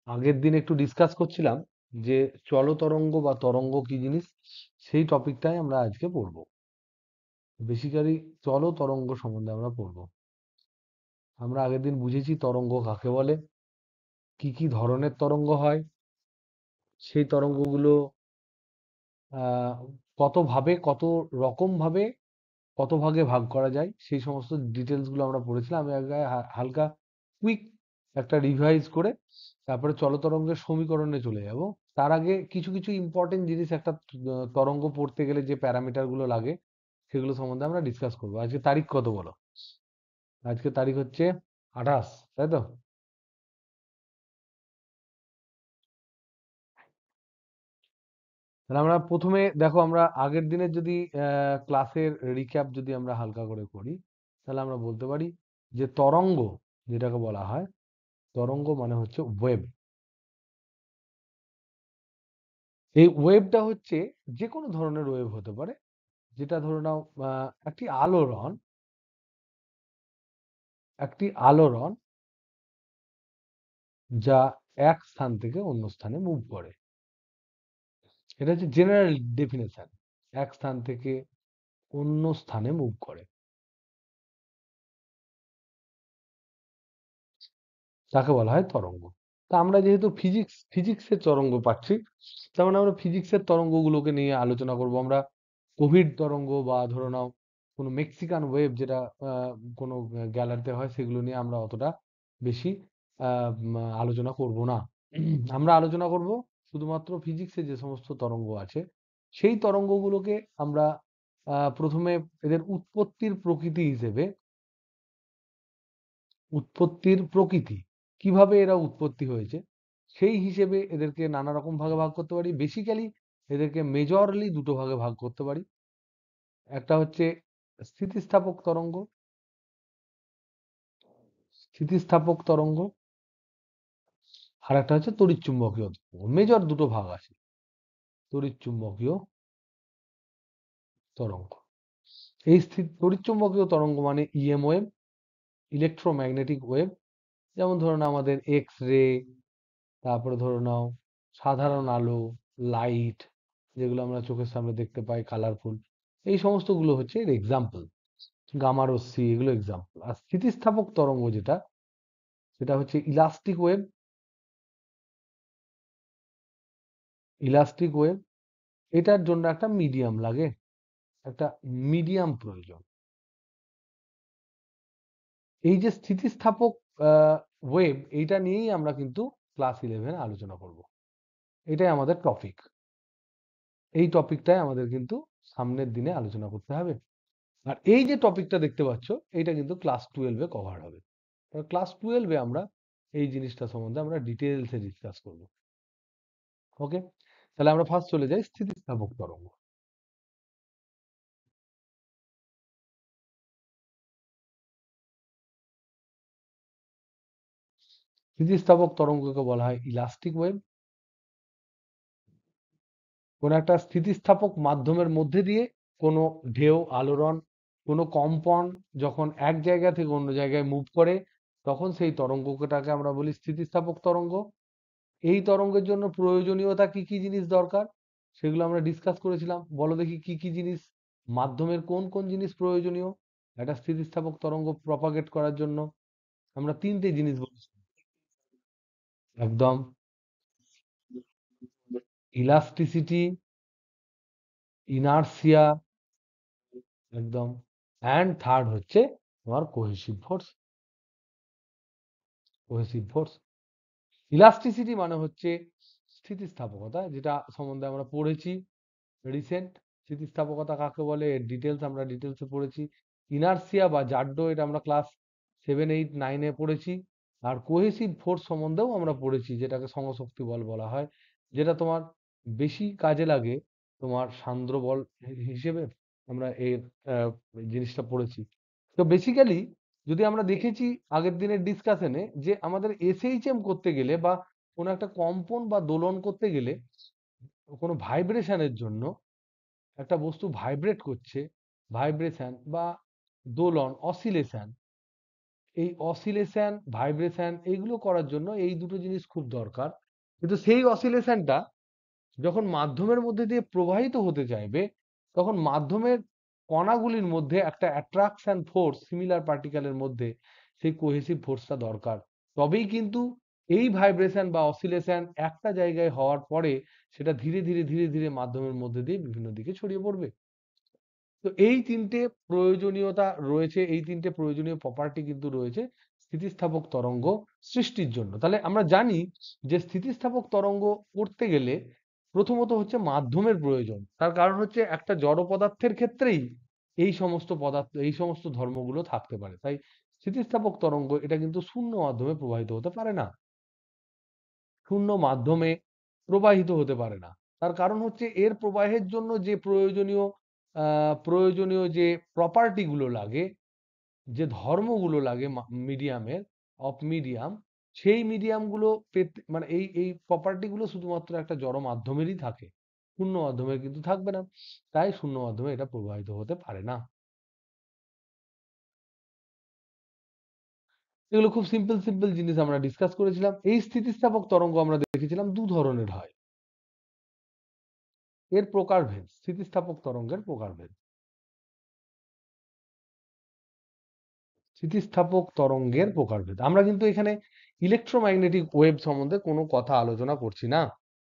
আগের দিন একটু ডিসকাস করছিলাম যে চলতরঙ্গ বা তরঙ্গ কি জিনিস, সেই টপিকটাই আমরা আজকে পড়বো। বেসিক্যালি চলতরঙ্গ সম্বন্ধে আমরা পড়বো। আমরা আগের দিন বুঝেছি তরঙ্গ কাকে বলে, কি কি ধরনের তরঙ্গ হয়, সেই তরঙ্গগুলো আহ কত ভাবে, কত রকম ভাবে, কত ভাগে ভাগ করা যায়, সেই সমস্ত ডিটেলস গুলো আমরা পড়েছিলাম। আমি আগে হালকা কুইক একটা রিভাইজ করে তারপরে চলতরঙ্গের সমীকরণে চলে যাব। তার আগে কিছু কিছু ইম্পর্টেন্ট জিনিস একটা তরঙ্গ পড়তে গেলে যে প্যারামিটার গুলো লাগে সেগুলো সম্বন্ধে আমরা ডিসকাস করবো। আজকে তারিখ কত বলো? আজকে তারিখ হচ্ছে 28, তাই তো? তাহলে আমরা প্রথমে দেখো, আমরা আগের দিনের যদি ক্লাসের রিক্যাপ যদি আমরা হালকা করে করি, তাহলে আমরা বলতে পারি যে তরঙ্গ যেটাকে বলা হয়, তরঙ্গ মানে হচ্ছে ওয়েভ। এই ওয়েভটা হচ্ছে যে কোনো ধরনের ওয়েভ হতে পারে, যেটা ধরে নাও একটি আলোড়ন, একটি আলোড়ন যা এক স্থান থেকে অন্য স্থানে মুভ করে। এটা হচ্ছে জেনারেল ডেফিনেশন, এক স্থান থেকে অন্য স্থানে মুভ করে, তাকে বলা হয় তরঙ্গ। তা আমরা যেহেতু ফিজিক্সের তরঙ্গ পাচ্ছি, তার মানে আমরা ফিজিক্সের তরঙ্গগুলোকে নিয়ে আলোচনা করব। আমরা কোভিড তরঙ্গ বা ধরে নাও কোনো মেক্সিকান ওয়েভ যেটা আহ, কোনো গ্যালারিতে হয়, সেগুলো নিয়ে আমরা অতটা বেশি আলোচনা করব না। আমরা আলোচনা করব শুধুমাত্র ফিজিক্সে যে সমস্ত তরঙ্গ আছে, সেই তরঙ্গগুলোকে আমরা প্রথমে এদের উৎপত্তির প্রকৃতি হিসেবে, উৎপত্তির প্রকৃতি কিভাবে এরা উৎপত্তি হয়েছে সেই হিসেবে এদেরকে নানা রকম ভাগে ভাগ করতে পারি। বেসিক্যালি এদেরকে মেজরলি দুটো ভাগে ভাগ করতে পারি। একটা হচ্ছে স্থিতিস্থাপক তরঙ্গ, স্থিতিস্থাপক তরঙ্গ, আর একটা হচ্ছে তড়িৎচুম্বকীয় তরঙ্গ। মেজর দুটো ভাগ আছে, তড়িৎচুম্বকীয় তরঙ্গ। এই তড়িৎচুম্বকীয় তরঙ্গ মানে ইএম ওয়েভ, ইলেকট্রোম্যাগনেটিক ওয়েভ। যেমন ধরুন আমাদের এক্স রে, তারপরে ধরে নাও সাধারণ আলো, লাইট, যেগুলো আমরা চোখের সামনে দেখতে পাই কালারফুল, এই সমস্ত গুলো হচ্ছে এর এক্সাম্পল। গামা রশ্মি, এগুলো এক্সাম্পল। আর স্থিতিস্থাপক তরঙ্গ যেটা, সেটা হচ্ছে ইলাস্টিক ওয়েভ। ইলাস্টিক ওয়েভ, এটার জন্য একটা মিডিয়াম লাগে, একটা মিডিয়াম প্রয়োজন। এই যে স্থিতিস্থাপক ওয়েভ, এইটা নিয়েই আমরা কিন্তু ক্লাস 11 আলোচনা করব। এটাই আমাদের টপিক। এই টপিকটাই আমাদের কিন্তু সামনের দিনে আলোচনা করতে হবে। আর এই যে টপিকটা দেখতে পাচ্ছ, এটা কিন্তু ক্লাস 12 কভার হবে। ক্লাস 12 আমরা এই জিনিসটা সম্বন্ধে আমরা ডিটেলসে ডিসকাস করব। ওকে, তাহলে আমরা ফার্স্ট চলে যাই স্থিতিস্থাপক তরঙ্গ। স্থিতিস্থাপক তরঙ্গকে বলা হয় ইলাস্টিক ওয়েভ। কোন একটা স্থিতিস্থাপক মাধ্যমের মধ্যে দিয়ে কোনো ঢেউ, আলোড়ন, কোনো কম্পন যখন এক জায়গা থেকে অন্য জায়গায় মুভ করে, তখন সেই তরঙ্গটাকে আমরা বলি স্থিতিস্থাপক তরঙ্গ। এই তরঙ্গের জন্য প্রয়োজনীয়তা কি কি জিনিস দরকার, সেগুলো আমরা ডিসকাস করেছিলাম। বলো দেখি কি কি জিনিস, মাধ্যমের কোন কোন জিনিস প্রয়োজনীয় একটা স্থিতিস্থাপক তরঙ্গ প্রপাগেট করার জন্য। আমরা তিনটে জিনিস বলেছি। একদম, ইলাস্টিসিটি, ইনার্সিয়া, একদম, অ্যান্ড থার্ড হচ্ছে তোমার cohesive force. Cohesive force, elasticity মানে হচ্ছে স্থিতিস্থাপকতা, যেটা সম্বন্ধে আমরা পড়েছি রিসেন্ট। স্থিতিস্থাপকতা কাকে বলে এর ডিটেলস আমরা ডিটেলসে পড়েছি। ইনার্সিয়া বা জাড্ডো, এটা আমরা ক্লাস 7, 8, 9 পড়েছি। আর কোহেসিভ ফোর্স সম্বন্ধেও আমরা পড়েছি, যেটাকে সমশক্তি বল বলা হয়, যেটা তোমার বেশি কাজে লাগে তোমার সান্দ্র বল হিসেবে। আমরা এর জিনিসটা পড়েছি। তো বেসিক্যালি যদি আমরা দেখেছি আগের দিনের ডিসকাশনে, যে আমাদের এসএইচএম করতে গেলে বা কোনো একটা কম্পন বা দোলন করতে গেলে, কোনো ভাইব্রেশনের জন্য, একটা বস্তু ভাইব্রেট করছে, ভাইব্রেশন বা দোলন, অসিলেশন, এই অসিলেশন, ভাইব্রেশন এইগুলো করার জন্য এই দুটো জিনিস খুব দরকার। কিন্তু সেই অসিলেশনটা যখন মাধ্যমের মধ্যে দিয়ে প্রবাহিত হতে চাইবে, তখন মাধ্যমের কণাগুলির মধ্যে একটা অ্যাট্রাকশন ফোর্স সিমিলার পার্টিকেলের মধ্যে সেই কোহেসিভ ফোর্সটা দরকার। তবেই কিন্তু এই ভাইব্রেশন বা অসিলেশন একটা জায়গায় হওয়ার পরে সেটা ধীরে ধীরে ধীরে ধীরে মাধ্যমের মধ্যে দিয়ে বিভিন্ন দিকে ছড়িয়ে পড়বে। তো এই তিনটে প্রয়োজনীয়তা রয়েছে, এই তিনটে প্রয়োজনীয় প্রপার্টি কিন্তু রয়েছে স্থিতিস্থাপক তরঙ্গ সৃষ্টির জন্য। তাহলে আমরা জানি যে স্থিতিস্থাপক তরঙ্গ করতে গেলে প্রথমত হচ্ছে মাধ্যমের প্রয়োজন। তার কারণ হচ্ছে একটা জড় পদার্থের ক্ষেত্রেই এই সমস্ত ধর্মগুলো থাকতে পারে। তাই স্থিতিস্থাপক তরঙ্গ এটা কিন্তু শূন্য মাধ্যমে প্রবাহিত হতে পারে না, শূন্য মাধ্যমে প্রবাহিত হতে পারে না। তার কারণ হচ্ছে এর প্রবাহের জন্য যে প্রয়োজনীয় যে প্রপার্টি গুলো লাগে, যে ধর্মগুলো লাগে মিডিয়ামের, অফ মিডিয়াম, সেই মিডিয়াম গুলো পেতে মানে এই প্রপার্টি গুলো শুধুমাত্র একটা জড় মাধ্যমেরই থাকে, শূন্য মাধ্যমে কিন্তু থাকবে না। তাই শূন্য মাধ্যমে এটা প্রবাহিত হতে পারে না। এগুলো খুব সিম্পল সিম্পল জিনিস আমরা ডিসকাস করেছিলাম। এই স্থিতিস্থাপক তরঙ্গ আমরা দেখেছিলাম দু ধরনের হয়। এর প্রকারভেদ, স্থিতিস্থাপক তরঙ্গের প্রকারভেদ। স্থিতিস্থাপক তরঙ্গের প্রকারভেদ। আমরা কিন্তু এখানে ইলেকট্রোম্যাগনেটিক ওয়েভ সম্বন্ধে কোনো কথা আলোচনা করছি না।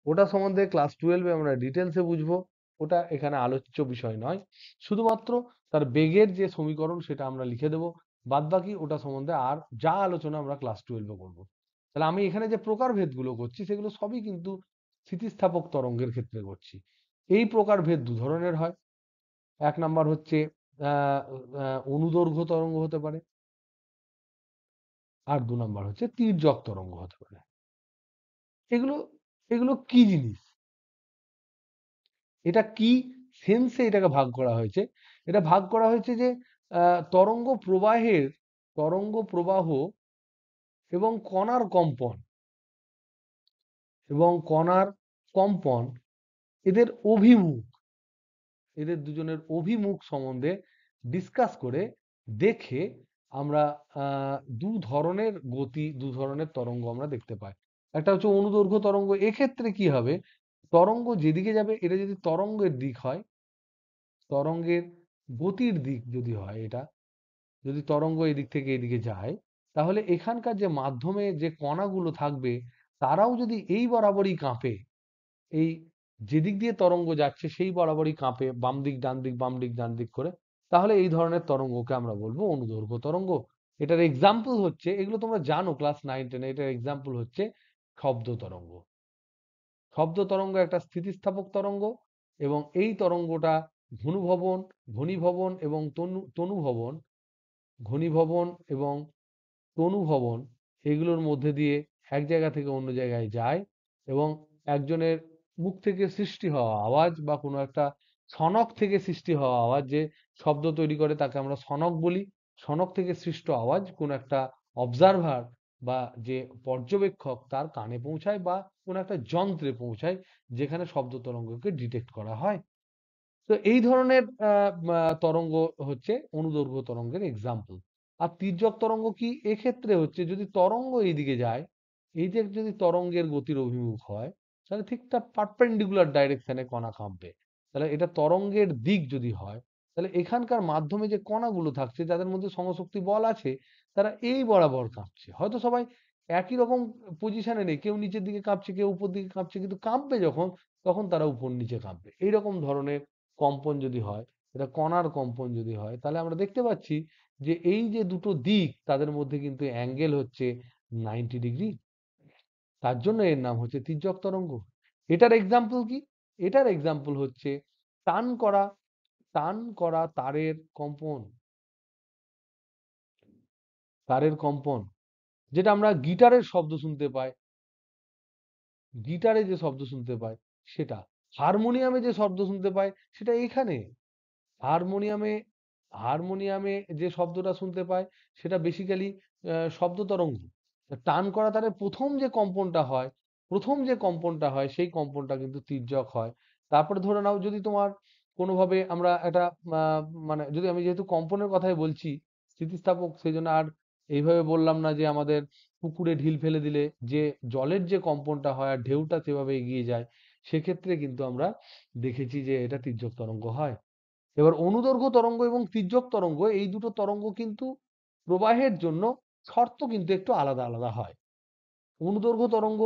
ওটা সম্বন্ধে ক্লাস 12-এ আমরা ডিটেলসে বুঝবো। ওটা এখানে আলোচ্য বিষয় নয়। শুধুমাত্র তার বেগের যে সমীকরণ সেটা আমরা লিখে দেব। বাদবাকি ওটা সম্বন্ধে আর যা আলোচনা আমরা ক্লাস 12-এ করব। তাহলে আমি এখানে যে প্রকারভেদগুলো করছি সেগুলো সবই কিন্তু স্থিতিস্থাপক তরঙ্গের ক্ষেত্রে করছি। এই প্রকারভেদ দু ধরনের হয়। এক নাম্বার হচ্ছে আহ অনুদৈর্ঘ্য তরঙ্গ হতে পারে, আর দু নাম্বার হচ্ছে তির্যক তরঙ্গ হতে পারে। এগুলো এগুলো কি জিনিস, এটা কি সেন্সে এটাকে ভাগ করা হয়েছে? এটা ভাগ করা হয়েছে যে তরঙ্গ প্রবাহ এবং কণার কম্পন এদের অভিমুখ, এদের দুজনের অভিমুখ সম্বন্ধে ডিসকাস করে দেখে আমরা দু ধরনের গতি, দু ধরনের তরঙ্গ আমরা দেখতে পাই। একটা হচ্ছে অনুদৈর্ঘ্য তরঙ্গ। এক্ষেত্রে কি হবে, তরঙ্গ যেদিকে যাবে এটা যদি তরঙ্গের দিক হয়, তরঙ্গের গতির দিক যদি হয়, এটা যদি তরঙ্গ এদিক থেকে এদিকে যায়, তাহলে এখানকার যে মাধ্যমে যে কণাগুলো থাকবে তারাও যদি এই বরাবরই কাঁপে, এই যেদিক দিয়ে তরঙ্গ যাচ্ছে সেই বরাবরই কাঁপে, বাম দিক ডান দিক বাম দিক ডান দিক করে, তাহলে এই ধরনের তরঙ্গকে আমরা বলবো অনুদৈর্ঘ্য তরঙ্গ। এটার এক্সাম্পল হচ্ছে, এগুলো তোমরা জানো ক্লাস 9-10-এ, এটার এক্সাম্পল হচ্ছে শব্দ তরঙ্গ। শব্দ তরঙ্গ একটা স্থিতিস্থাপক তরঙ্গ, এবং এই তরঙ্গটা ঘূর্ণভবন, ঘনীভবন এবং তনুভবন, ঘনীভবন এবং তনুভবন এগুলোর মধ্যে দিয়ে এক জায়গা থেকে অন্য জায়গায় যায়, এবং একজনের মুখ থেকে সৃষ্টি হওয়া আওয়াজ বা কোনো একটা সনক থেকে সৃষ্টি হওয়া আওয়াজ, যে শব্দ তৈরি করে তাকে আমরা সনক বলি, সনক থেকে সৃষ্ট আওয়াজ কোনো একটা অবজারভার বা যে পর্যবেক্ষক তার কানে পৌঁছায় বা কোনো একটা যন্ত্রে পৌঁছায় যেখানে শব্দ তরঙ্গকে ডিটেক্ট করা হয়। তো এই ধরনের তরঙ্গ হচ্ছে অনুদৈর্ঘ্য তরঙ্গের এক্সাম্পল। আর তির্যক তরঙ্গ কি, এক্ষেত্রে হচ্ছে যদি তরঙ্গ এইদিকে যায়, এই যে যদি তরঙ্গের গতির অভিমুখ হয়, তাহলে ঠিক তার পারপেন্ডিকুলার ডাইরেকশনে কণা কাঁপবে। তাহলে এটা তরঙ্গের দিক যদি হয়, তাহলে এখানকার মাধ্যমে যে কণাগুলো থাকছে যাদের মধ্যে সমশক্তি বল আছে, তারা এই বরাবর কাঁপছে। হয়তো সবাই একই রকম পজিশনে নেই, কেউ নিচের দিকে কাঁপছে কেউ উপর দিকে কাঁপছে, কিন্তু কাঁপবে যখন, তখন তারা উপর নিচে কাঁপবে। এইরকম ধরনের কম্পন যদি হয়, এটা কণার কম্পন যদি হয়, তাহলে আমরা দেখতে পাচ্ছি যে এই যে দুটো দিক তাদের মধ্যে কিন্তু অ্যাঙ্গেল হচ্ছে 90 ডিগ্রি। তার জন্য এর নাম হচ্ছে তির্যক তরঙ্গ। এটার এক্সাম্পল কি, এটার এক্সাম্পল হচ্ছে টান করা টান করা তারের কম্পন, যেটা আমরা গিটারের শব্দ শুনতে পাই, গিটারে যে শব্দ শুনতে পাই সেটা, হারমোনিয়ামে যে শব্দ শুনতে পাই সেটা এখানে, হারমোনিয়ামে হারমোনিয়ামে যে শব্দটা শুনতে পায় সেটা বেসিক্যালি শব্দ তরঙ্গ। টান করা তারের প্রথম যে কম্পনটা হয় সেই কম্পনটা কিন্তু তির্যক হয়। তারপরে ধরে নাও যদি তোমার কোনোভাবে আমরা একটা আহ, মানে যদি আমি যেহেতু কম্পনের কথাই বলছি স্থিতিস্থাপক, সেই জন্য আর এইভাবে বললাম না যে আমাদের পুকুরে ঢিল ফেলে দিলে যে জলের যে কম্পনটা হয় আর ঢেউটা যেভাবে এগিয়ে যায়, সেক্ষেত্রে কিন্তু আমরা দেখেছি যে এটা তির্যক তরঙ্গ হয়। এবার অনুদৈর্ঘ্য তরঙ্গ এবং তির্যক তরঙ্গ, এই দুটো তরঙ্গ কিন্তু প্রবাহের জন্য শর্ত কিন্তু একটু আলাদা আলাদা হয়। অনুদৈর্ঘ্য তরঙ্গ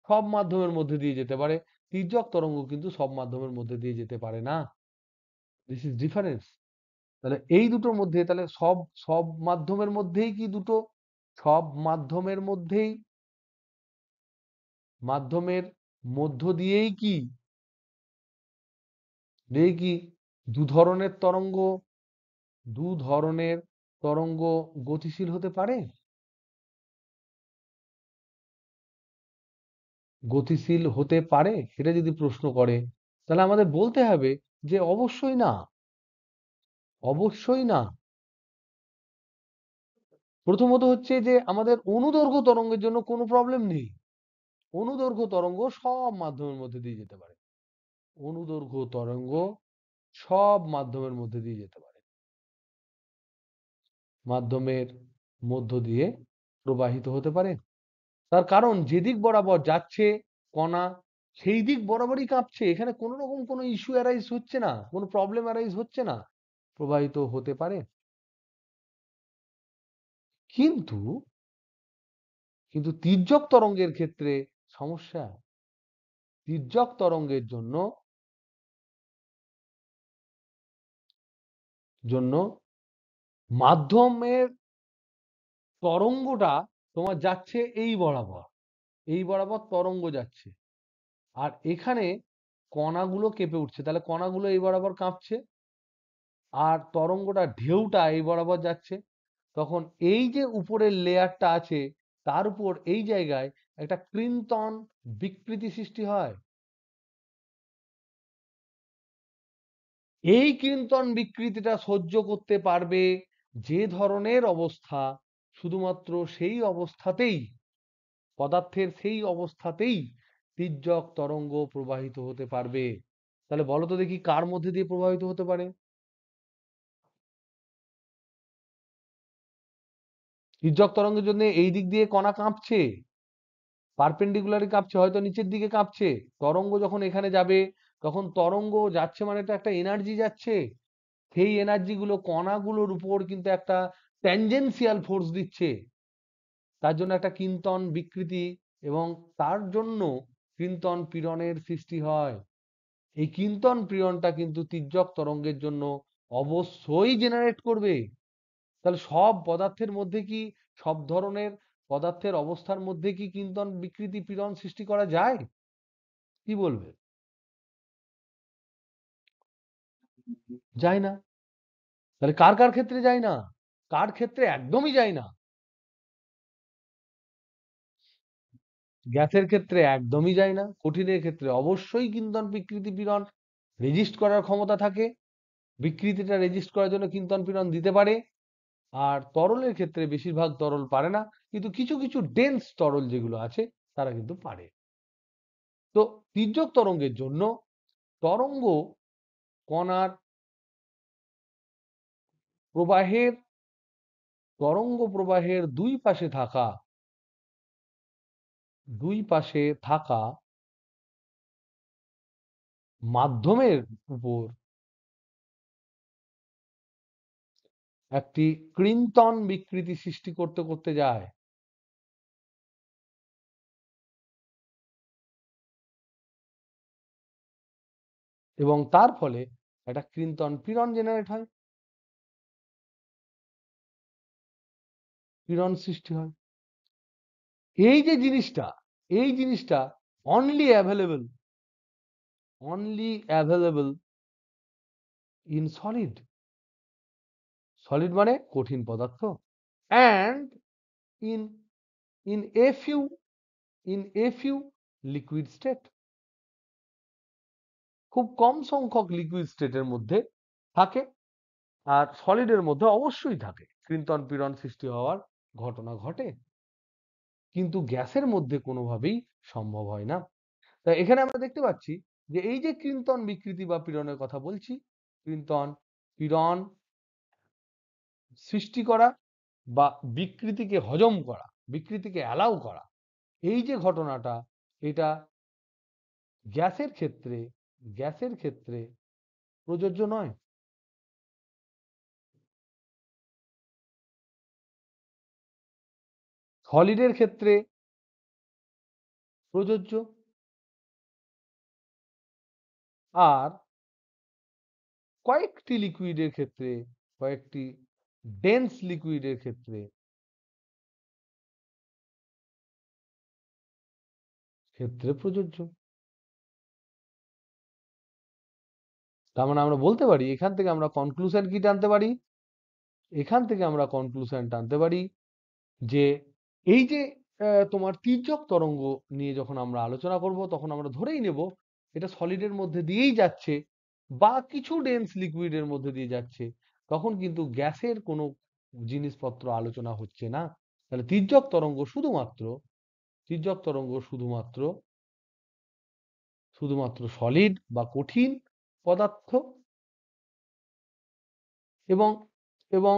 সব মাধ্যমের মধ্যে দিয়ে যেতে পারে, তির্যক তরঙ্গ কিন্তু সব মাধ্যমের মধ্যে দিয়ে যেতে পারে না। This is difference. তাহলে এই দুটোর মধ্যে তাহলে সব সব মাধ্যমের মধ্যেই কি দুটো, সব মাধ্যমের মধ্যেই, মাধ্যমের মধ্য দিয়েই কি নেই কি দু ধরনের তরঙ্গ গতিশীল হতে পারে? গতিশীল হতে পারে এটা যদি প্রশ্ন করে, তাহলে আমাদের বলতে হবে যে অবশ্যই না, অবশ্যই না। প্রথমত হচ্ছে যে আমাদের অনুদৈর্ঘ্য তরঙ্গের জন্য কোনো প্রবলেম নেই। অনুদৈর্ঘ্য তরঙ্গ সব মাধ্যমের মধ্যে দিয়ে যেতে পারে। অনুদৈর্ঘ্য তরঙ্গ সব মাধ্যমের মধ্যে দিয়ে যেতে পারে, মাধ্যমের মধ্য দিয়ে প্রবাহিত হতে পারে। তার কারণ যেদিক বরাবর যাচ্ছে কণা, সেই দিক বরাবরই কাঁপছে। এখানে কোনো রকম কোনো ইস্যু অ্যারাইজ হচ্ছে না, কোনো প্রবলেম অ্যারাইজ হচ্ছে না, প্রবাহিত হতে পারে। কিন্তু কিন্তু তির্যক তরঙ্গের ক্ষেত্রে সমস্যা। তির্যক তরঙ্গের জন্য জন্য মাধ্যমের তরঙ্গটা তোমার যাচ্ছে এই বরাবর, এই বরাবর তরঙ্গ যাচ্ছে, আর এখানে কণাগুলো কেঁপে উঠছে, তাহলে কণাগুলো এই বরাবর কাঁপছে আর তরঙ্গটা ঢেউটা এই বরাবর যাচ্ছে। তখন এই যে উপরের লেয়ারটা আছে তার উপর এই জায়গায় একটা কৃন্তন বিকৃতি সৃষ্টি হয়। এই কৃন্তন বিকৃতিটা সহ্য করতে পারবে যে ধরনের অবস্থা, শুধুমাত্র সেই অবস্থাতেই, পদার্থের সেই অবস্থাতেই তির্যক তরঙ্গ প্রবাহিত হতে পারবে। তাহলে বলো তো দেখি কার মধ্যে দিয়ে প্রবাহিত হতে পারে? তির্যক তরঙ্গের জন্য এই দিক দিয়ে কণা কাঁপছে, পারপেন্ডিকুলারই কাঁপছে, হয়তো নিচের দিকে কাঁপছে। তরঙ্গ যখন এখানে যাবে, তখন তরঙ্গ যাচ্ছে মানে তো একটা এনার্জি যাচ্ছে, সেই এনার্জি গুলো কণাগুলোর উপর কিন্তু একটা ট্যানজেনশিয়াল ফোর্স দিচ্ছে, তার জন্য একটা কিন্তন বিকৃতি, এবং তার জন্য কিন্তন পীড়নের সৃষ্টি হয়। এই কিন্তন পীড়নটা কিন্তু তির্যক তরঙ্গের জন্য অবশ্যই জেনারেট করবে। তাহলে সব পদার্থের মধ্যে কি, সব ধরনের পদার্থের অবস্থার মধ্যে কি কিন্তন বিকৃতি পীড়ন সৃষ্টি করা যায়? কি বলবে? যায় না। তাহলে কার কার ক্ষেত্রে যায় না? কার ক্ষেত্রে একদমই যায় না? গ্যাসের ক্ষেত্রে একদমই যায় না। কঠিনের ক্ষেত্রে অবশ্যই কিন্তন বিকৃতি পীড়ন রেজিস্ট করার ক্ষমতা থাকে, বিকৃতিটা রেজিস্ট করার জন্য কিন্তন পীড়ন দিতে পারে। আর তরলের ক্ষেত্রে বেশিরভাগ তরল পারে না, কিন্তু কিছু কিছু ডেন্স তরল যেগুলো আছে তারা কিন্তু পারে। তো তির্যক তরঙ্গের জন্য তরঙ্গ কণার প্রবাহের, তরঙ্গ প্রবাহের দুই পাশে থাকা মাধ্যমের উপর একটি কৃন্তন বিকৃতি সৃষ্টি করতে করতে যায়, এবং তার ফলে একটা কৃন্তন পীড়ন জেনারেট হয়, পীড়ন সৃষ্টি হয়। এই যে জিনিসটা, এই জিনিসটা only available, only available in solid. Solid মানে কঠিন পদার্থ, and in in a few in a few liquid state. খুব কম সংখ্যক লিকুইড স্টেটের মধ্যে থাকে, আর সলিডের মধ্যে অবশ্যই থাকে কৃন্তন পীড়ন সৃষ্টি হওয়ার ঘটনা ঘটে, কিন্তু গ্যাসের মধ্যে কোনোভাবেই সম্ভব হয় না। তাই এখানে আমরা দেখতে পাচ্ছি যে এই যে কৃন্তন বিকৃতি বা পীড়নের কথা বলছি, কৃন্তন পীড়ন সৃষ্টি করা বা বিকৃতিকে হজম করা, বিকৃতিকে অ্যালাউ করা, এই যে ঘটনাটা, এটা গ্যাসের ক্ষেত্রে গ্যাসের ক্ষেত্রে প্রযোজ্য নয়। সলিডের ক্ষেত্রে প্রযোজ্য। আর কয়েকটি লিকুইডের ক্ষেত্রে, কয়েকটি ডেন্স লিকুইডের ক্ষেত্রে ক্ষেত্রে প্রযোজ্য। তার মানে আমরা বলতে পারি, এখান থেকে আমরা কনক্লুশন কি টানতে পারি? এখান থেকে আমরা কনক্লুশন টানতে পারি যে এই যে তোমার তির্যক তরঙ্গ নিয়ে যখন আমরা আলোচনা করব, তখন আমরা ধরেই নেব এটা সলিডের মধ্যে দিয়েই যাচ্ছে বা কিছু ডেন্স লিকুইডের মধ্যে দিয়ে যাচ্ছে, তখন কিন্তু গ্যাসের কোনো জিনিসপত্র আলোচনা হচ্ছে না। তাহলে তির্যক তরঙ্গ শুধুমাত্র শুধুমাত্র সলিড বা কঠিন পদার্থ এবং এবং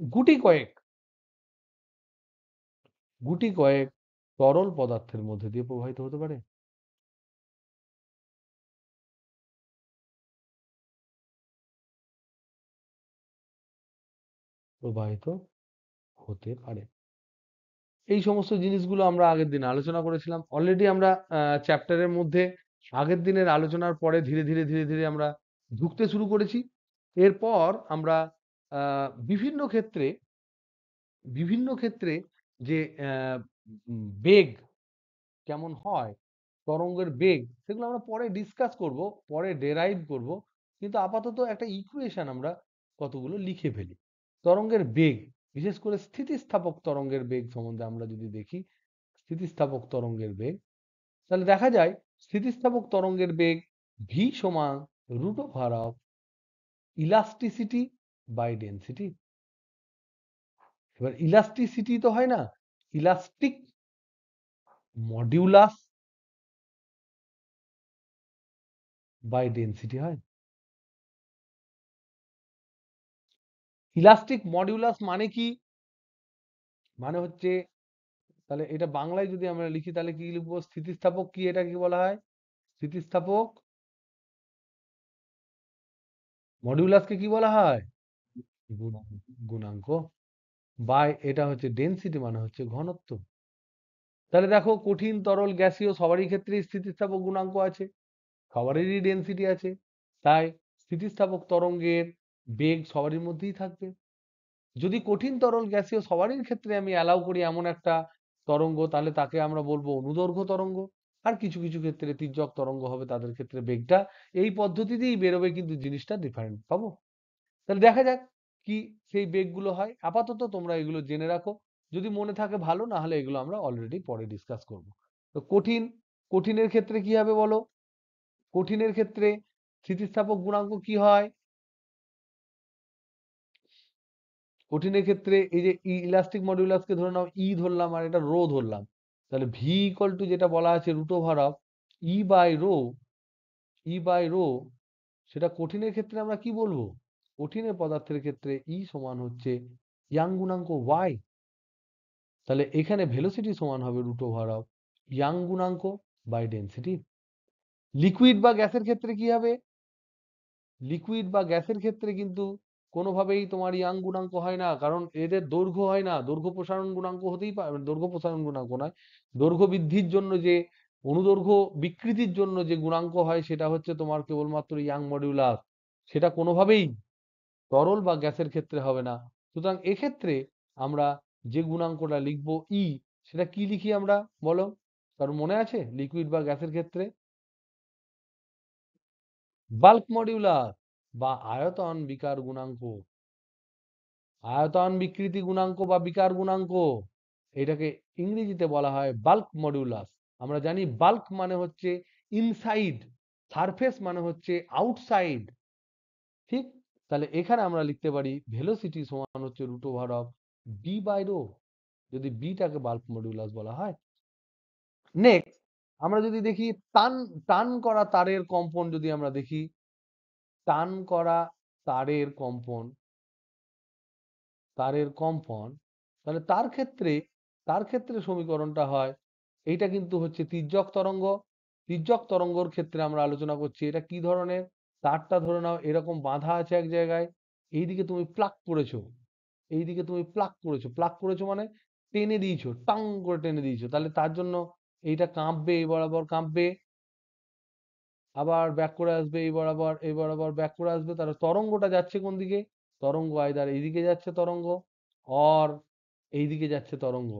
গুটি কয়েক গুটি কয়েক তরল পদার্থের মধ্যে দিয়ে প্রবাহিত হতে পারে। প্রবাহিত হতে পারে। এই সমস্ত জিনিসগুলো আমরা আগের দিন আলোচনা করেছিলাম। অলরেডি আমরা চ্যাপ্টারের মধ্যে আগের দিনের আলোচনার পরে ধীরে ধীরে আমরা ঢুকতে শুরু করেছি। এরপর আমরা বিভিন্ন ক্ষেত্রে বিভিন্ন ক্ষেত্রে যে বেগ কেমন হয়, তরঙ্গের বেগ, সেগুলো আমরা পরে ডিসকাস করব, পরে ডেরাইভ করব। কিন্তু আপাতত একটা ইকুয়েশন আমরা কতগুলো লিখে ফেলি। তরঙ্গের বেগ, বিশেষ করে স্থিতিস্থাপক তরঙ্গের বেগ সম্বন্ধে আমরা যদি দেখি, স্থিতিস্থাপক তরঙ্গের বেগ, তাহলে দেখা যায় স্থিতিস্থাপক তরঙ্গের বেগ ভি সমান root over of elasticity by density. এবার ইলাস্টিসিটি তো হয় না, ইলাস্টিক মডিউলাস বাই ডেন্সিটি হয়। ইলাস্টিক মডিউলাস মানে কি? মানে হচ্ছে, তাহলে এটা বাংলায় যদি আমরা লিখি তাহলে কি লিখবো? স্থিতিস্থাপক কি, এটা কি বলা হয়? স্থিতিস্থাপক মডিউলাসকে কি বলা হয়? গুণাঙ্ক। বাই এটা হচ্ছে ডেনসিটি, মানে হচ্ছে ঘনত্ব। তাহলে দেখো, কঠিন তরল গ্যাসীয় সবারই ক্ষেত্রে স্থিতিস্থাপক গুণাঙ্ক আছে, সবারই ডেনসিটি আছে। তাই স্থিতিস্থাপক তরঙ্গের বেগ সবারই মধ্যেই থাকবে। যদি কঠিন তরল গ্যাসীয় সবারই ক্ষেত্রে আমি অ্যালাউ করি এমন একটা তরঙ্গ, তাহলে তাকে আমরা বলবো অনুদৈর্ঘ্য তরঙ্গ। আর কিছু কিছু ক্ষেত্রে তির্যক তরঙ্গ হবে, তাদের ক্ষেত্রে বেগটা এই পদ্ধতিতেই বেরোবে, কিন্তু জিনিসটা ডিফারেন্ট পাবো। তাহলে দেখা যাক কি সেই বেগগুলো হয়। আপাতত তোমরা এগুলো জেনে রাখো, যদি মনে থাকে ভালো, না হলে এগুলো আমরা অলরেডি পরে ডিসকাস করব। তো কঠিনের ক্ষেত্রে কি হবে বলো? কঠিনের ক্ষেত্রে স্থিতিস্থাপক গুণাঙ্ক কি হয়? কঠিনের ক্ষেত্রে এই যে ইলাস্টিক মডিউলাসকে ধরে নাও ই ধরলাম, আর এটা রো ধরলাম, তাহলে ভি ইকুয়াল টু যেটা বলা আছে root over of E by rho, সেটা কঠিনের ক্ষেত্রে আমরা কি বলবো? কঠিনের পদার্থের ক্ষেত্রে ই সমান হচ্ছে ইয়াং গুণাঙ্ক ওয়াই। তাহলে এখানে ভেলোসিটি সমান হবে রুট ওভার অফ ইয়াং গুণাঙ্ক বাই ডেন্সিটি। লিকুইড বা গ্যাসের ক্ষেত্রে কি হবে? লিকুইড বা গ্যাসের ক্ষেত্রে কিন্তু কোনোভাবেই তোমার ইয়াং গুণাঙ্ক হয় না, কারণ এদের দৈর্ঘ্য হয় না। দৈর্ঘ্য প্রসারণ গুণাঙ্ক হতেই পারে, দৈর্ঘ্য প্রসারণ গুণাঙ্ক নয়, দৈর্ঘ্য বৃদ্ধির জন্য যে অনুদৈর্ঘ্য বিকৃতির জন্য যে গুণাঙ্ক হয়, সেটা হচ্ছে তোমার কেবলমাত্র ইয়াং মডিউলাস। সেটা কোনোভাবেই তরল বা গ্যাসের ক্ষেত্রে হবে না। সুতরাং এক্ষেত্রে আমরা যে গুণাঙ্কটা লিখবো ই, সেটা কি লিখি আমরা বলো? কারণ মনে আছে লিকুইড বা গ্যাসের ক্ষেত্রে? বাল্ক মডিউলাস বা আয়তন বিকার গুণাঙ্ক, আয়তন বিকৃতি গুণাঙ্ক বা বিকার গুণাঙ্ক, এটাকে ইংরেজিতে বলা হয় বাল্ক মডিউলাস। আমরা জানি বাল্ক মানে হচ্ছে ইনসাইড, সারফেস মানে হচ্ছে আউটসাইড, ঠিক? তাহলে এখানে আমরা লিখতে পারি ভেলোসিটি সমান হচ্ছে root over of B by rho, যদি বিটাকে বাল্ক মডিউলাস বলা হয়। নেক্সট আমরা যদি দেখি টান টান করা তারের কম্পন, যদি আমরা দেখি টান করা তারের কম্পন, তারের কম্পন, তাহলে তার ক্ষেত্রে সমীকরণটা হয়, এইটা কিন্তু হচ্ছে তির্যক তরঙ্গ। তির্যক তরঙ্গর ক্ষেত্রে আমরা আলোচনা করছি এটা কি ধরনের। তারটা ধরে নাও এরকম বাঁধা আছে এক জায়গায়, এইদিকে তুমি প্লাগ করেছো, এইদিকে তুমি প্লাগ করেছো মানে টেনে দিয়েছো, টাং করে টেনে দিয়েছো, তাহলে তার জন্য এইটা কাঁপবে, এই বরাবর কাঁপবে, আবার ব্যাক করে আসবে, এই বরাবর ব্যাক করে আসবে। তাহলে তরঙ্গটা যাচ্ছে কোন দিকে? তরঙ্গ আইদার এইদিকে যাচ্ছে তরঙ্গ, অর এইদিকে যাচ্ছে তরঙ্গ।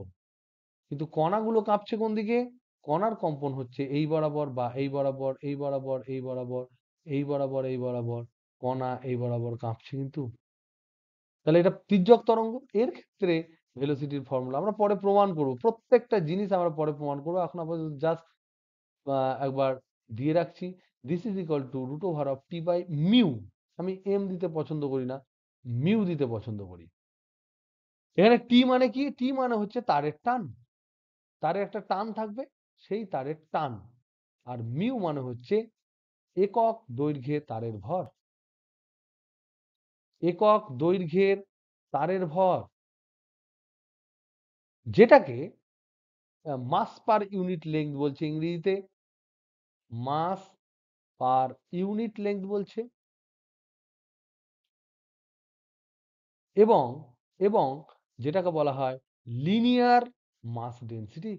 কিন্তু কণাগুলো কাঁপছে কোন দিকে? কণার কম্পন হচ্ছে এই বরাবর বা এই বরাবর, এই বরাবর, এই বরাবর, এই বরাবর, এই বরাবর, কণা এই বরাবর কাঁপছে কিন্তু। তাহলে এটা তির্যক তরঙ্গ। এর ক্ষেত্রে ভেলোসিটির ফর্মুলা আমরা পরে প্রমাণ করব, প্রত্যেকটা জিনিস আমরা পরে প্রমাণ করবো, এখন আপাতত জাস্ট একবার দিয়ে রাখছি। This is equal to root over of T by mu. আমি এম দিতে পছন্দ করি না, মিউ দিতে পছন্দ করি। এখানে টি মানে কি? টি মানে হচ্ছে তারের টান, তারে একটা টান থাকবে, সেই তারের টান। আর মিউ মানে হচ্ছে একক দৈর্ঘ্যে তারের ভর, একক দৈর্ঘ্যের তারের ভর, যেটাকে মাস পার ইউনিট লেংথ বলছে ইংরেজিতে, মাস পার ইউনিট লেংথ বলছে। এবং এবং যেটাকে বলা হয় লিনিয়ার মাস ডেনসিটি,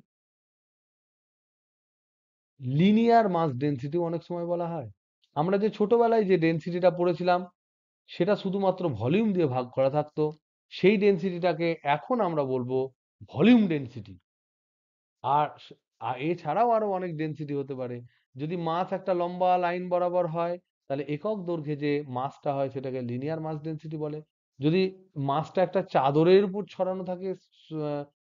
লিনিয়ার মাস ডেনসিটি অনেক সময় বলা হয়। আমরা যে ছোটবেলায় যে ডেনসিটিটা পড়েছিলাম সেটা শুধুমাত্র ভলিউম দিয়ে ভাগ করা থাকতো, সেই ডেনসিটিটাকে এখন আমরা বলবো ভলিউম ডেনসিটি। আর এছাড়াও আরো অনেক ডেনসিটি হতে পারে। যদি মাস একটা লম্বা লাইন বরাবর হয়, তাহলে একক দৈর্ঘ্যে যে মাসটা হয় সেটাকে লিনিয়ার মাস ডেনসিটি বলে। যদি মাসটা একটা চাদরের উপর ছড়ানো থাকে,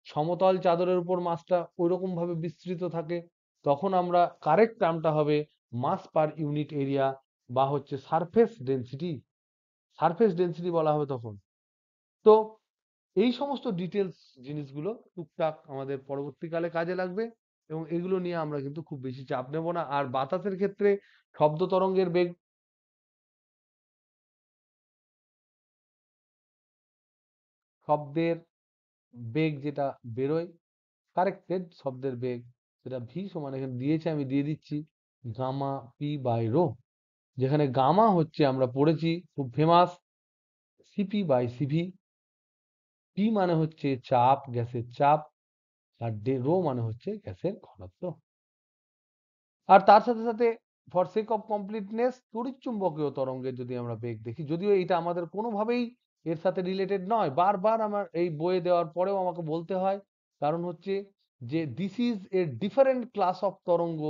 সমতল চাদরের উপর মাসটা ওইরকম ভাবে বিস্তৃত থাকে, তখন আমরা কারেক্ট টার্মটা হবে মাস পার ইউনিট এরিয়া, বা হচ্ছে সারফেস ডেনসিটি, সারফেস ডেনসিটি বলা হবে তখন। তো এই সমস্ত ডিটেলস জিনিসগুলো টুকটাক আমাদের পরবর্তীকালে কাজে লাগবে, এবং এগুলো নিয়ে আমরা কিন্তু খুব বেশি চাপ নেব না। আর বাতাসের ক্ষেত্রে শব্দ তরঙ্গের বেগ, শব্দের বেগ যেটা বেরোয়, কারেক্টেড শব্দের বেগ, সেটা ভি সমান এখানে দিয়েছে, আমি দিয়ে দিচ্ছি গামা পি বাই রো। যেখানে গামা হচ্ছে আমরা পড়েছি খুব famous CP by CV, P মানে হচ্ছে চাপ, গ্যাসের চাপ, আর রো মানে হচ্ছে গ্যাসের ঘনত্ব। আর তার সাথে সাথে ফর সেক অফ কমপ্লিটনেস তড়িৎচুম্বকীয় তরঙ্গের যদি আমরা বেগ দেখি, যদিও এটা আমাদের কোনোভাবেই এর সাথে রিলেটেড নয়, বারবার আমার এই বইয়ে দেওয়ার পরেও আমাকে বলতে হয়, কারণ হচ্ছে যে this is a different class of তরঙ্গ,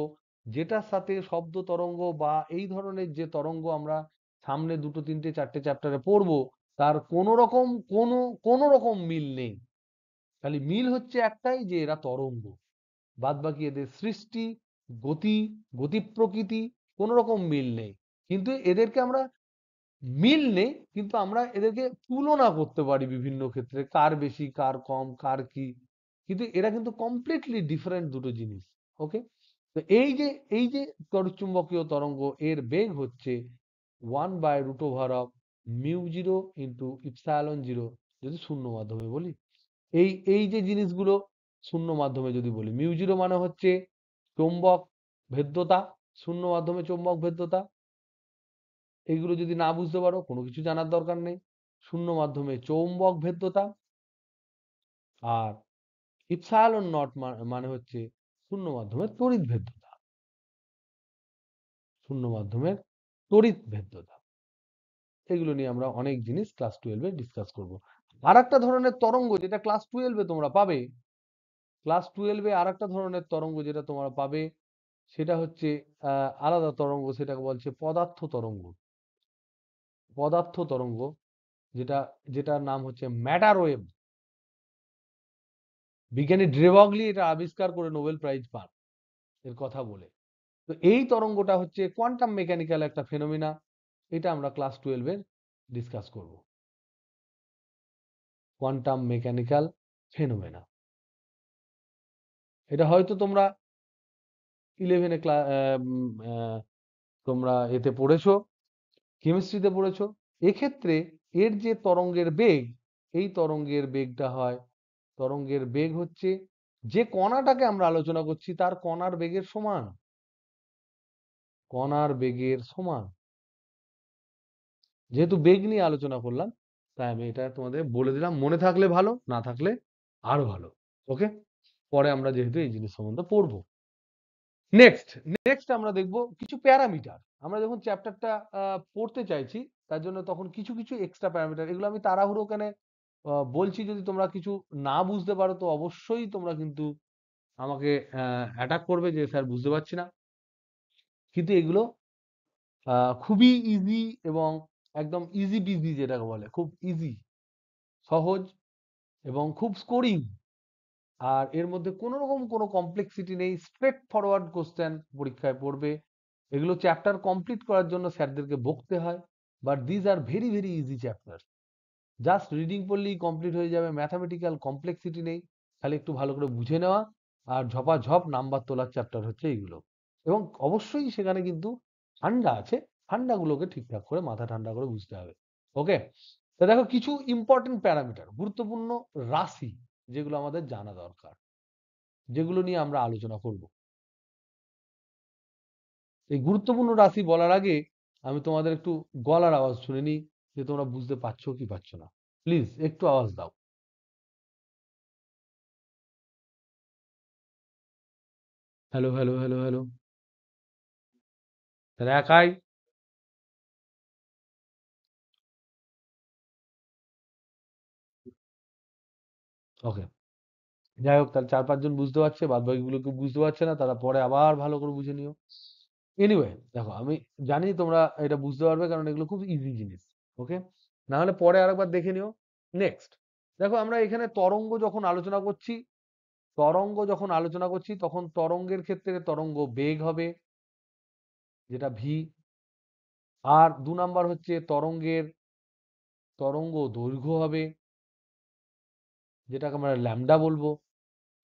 যেটার সাথে শব্দ তরঙ্গ বা এই ধরনের যে তরঙ্গ আমরা সামনে দুটো তিনটে চারটে চ্যাপ্টারে পড়বো, তার কোনো রকম মিল নেই। খালি মিল হচ্ছে একটাই, যে এরা তরঙ্গ, বাদ বাকি এদের সৃষ্টি, গতি, গতি প্রকৃতি কোনো রকম মিল নেই। কিন্তু এদেরকে আমরা মিল নেই, কিন্তু আমরা এদেরকে তুলনা করতে পারি বিভিন্ন ক্ষেত্রে, কার বেশি কার কম কার কি, কিন্তু এরা কিন্তু কমপ্লিটলি ডিফারেন্ট দুটো জিনিস। ওকে, তো এই যে তড়িৎচুম্বকীয় তরঙ্গ, এর বেগ হচ্ছে 1/√অফ mu zero into epsilon zero, যদি শূন্য মাধ্যমে বলি। এই যে জিনিসগুলো শূন্য মাধ্যমে যদি বলি, মিউ জিরো মানে হচ্ছে চৌম্বক ভেদ্যতা, শূন্য মাধ্যমে চৌম্বক ভেদ্যতা। এইগুলো যদি না বুঝতে পারো কোনো কিছু জানার দরকার নেই। শূন্য মাধ্যমে চৌম্বক ভেদ্যতা, আর ইপসাইলন নট মানে হচ্ছে শূন্য মাধ্যমে তড়িৎ ভেদ্যতা, শূন্য মাধ্যমের তড়িৎ ভেদ্যতা। এগুলো নিয়ে আমরা অনেক জিনিস ক্লাস 12-এ ডিসকাস করব। আর একটা ধরনের তরঙ্গ যেটা ক্লাস 12-এ তোমরা পাবে, ক্লাস 12-এ আর একটা ধরনের তরঙ্গ যেটা তোমরা পাবে, সেটা হচ্ছে আলাদা তরঙ্গ, সেটাকে বলছে পদার্থ তরঙ্গ। পদার্থ তরঙ্গ, যেটা যেটার নাম হচ্ছে ম্যাটার ওয়েভ। বিজ্ঞানী ড্রেবগলি এটা আবিষ্কার করে নোবেল প্রাইজ পান এর কথা বলে। তো এই তরঙ্গটা হচ্ছে কোয়ান্টাম মেকানিক্যাল একটা ফেনোমেনা, এটা আমরা ক্লাস 12-এ ডিসকাস করব। কোয়ান্টাম মেকানিক্যাল ফেনোমেনা, এটা হয়তো তোমরা 11-এ তোমরা এতে পড়েছো, কেমিস্ট্রিতে পড়েছো। এক্ষেত্রে এর যে তরঙ্গের বেগ, এই তরঙ্গের বেগটা হয়, তরঙ্গের বেগ হচ্ছে যে কণাটাকে আমরা আলোচনা করছি তার কণার বেগের সমান, কণার বেগের সমান। যেহেতু বেগ নিয়ে আলোচনা করলাম তাই আমি এটা তোমাদের বলে দিলাম, মনে থাকলে ভালো, না থাকলে আরো ভালো। ওকে, পরে আমরা যেহেতু এই জিনিস সম্বন্ধে পড়বো। নেক্সট নেক্সট আমরা দেখব কিছু প্যারামিটার। আমরা যখন চ্যাপ্টারটা পড়তে চাইছি তার জন্য তখন কিছু কিছু এক্সট্রা প্যারামিটার, এগুলো আমি তাড়াহুড়ো কেন বলছি, যদি তোমরা কিছু না বুঝতে পারো তো অবশ্যই তোমরা কিন্তু আমাকে অ্যাটাক করবে যে স্যার বুঝতে পারছি না, কিন্তু এগুলো খুবই ইজি এবং একদম ইজি পিজি যেটাকে বলে, খুব ইজি, সহজ এবং খুব স্কোরিং। আর এর মধ্যে কোনো রকম কোনো কমপ্লেক্সিটি নেই, স্ট্রেট ফরওয়ার্ড কোশ্চেন পরীক্ষায় পড়বে। এগুলো চ্যাপ্টার কমপ্লিট করার জন্য স্যারদেরকে বকতে হয়, but these are very very easy chapter. Just reading পড়লেই কমপ্লিট হয়ে যাবে, ম্যাথামেটিক্যাল কমপ্লেক্সিটি নেই, খালি একটু ভালো করে বুঝে নেওয়া আর ঝপাঝপ নাম্বার তোলার চ্যাপ্টার হচ্ছে এইগুলো। এবং অবশ্যই সেখানে কিন্তু ঠান্ডা আছে, ঠান্ডাগুলোকে ঠিকঠাক করে মাথা ঠান্ডা করে বুঝতে হবে। ওকে, তো দেখো কিছু ইম্পর্টেন্ট প্যারামিটার, গুরুত্বপূর্ণ রাশি যেগুলো আমাদের জানা দরকার, যেগুলো নিয়ে আমরা আলোচনা করব। এই গুরুত্বপূর্ণ রাশি বলার আগে আমি তোমাদের একটু গলার আওয়াজ শুনে নিই, যে তোমরা বুঝতে পারছো কি পারছো না। প্লিজ একটু আওয়াজ দাও। Hello hello hello hello. তাহলে একাই? ওকে, যাই হোক, তাহলে 4-5 জন বুঝতে পারছে, বাদ বাকিগুলো কেউ বুঝতে পারছে না, তারা পরে আবার ভালো করে বুঝে নিও। এনিওয়ে দেখো, আমি জানি তোমরা এটা বুঝতে পারবে কারণ এগুলো খুব ইজি জিনিস। ওকে, না হলে পরে আরেকবার দেখে নিও। নেক্সট দেখো, আমরা এখানে তরঙ্গ যখন আলোচনা করছি, তরঙ্গ যখন আলোচনা করছি তখন তরঙ্গের ক্ষেত্রে তরঙ্গ বেগ হবে যেটা ভি, আর 2 নাম্বার হচ্ছে তরঙ্গের তরঙ্গ দৈর্ঘ্য হবে যেটাকে আমরা ল্যামডা বলবো।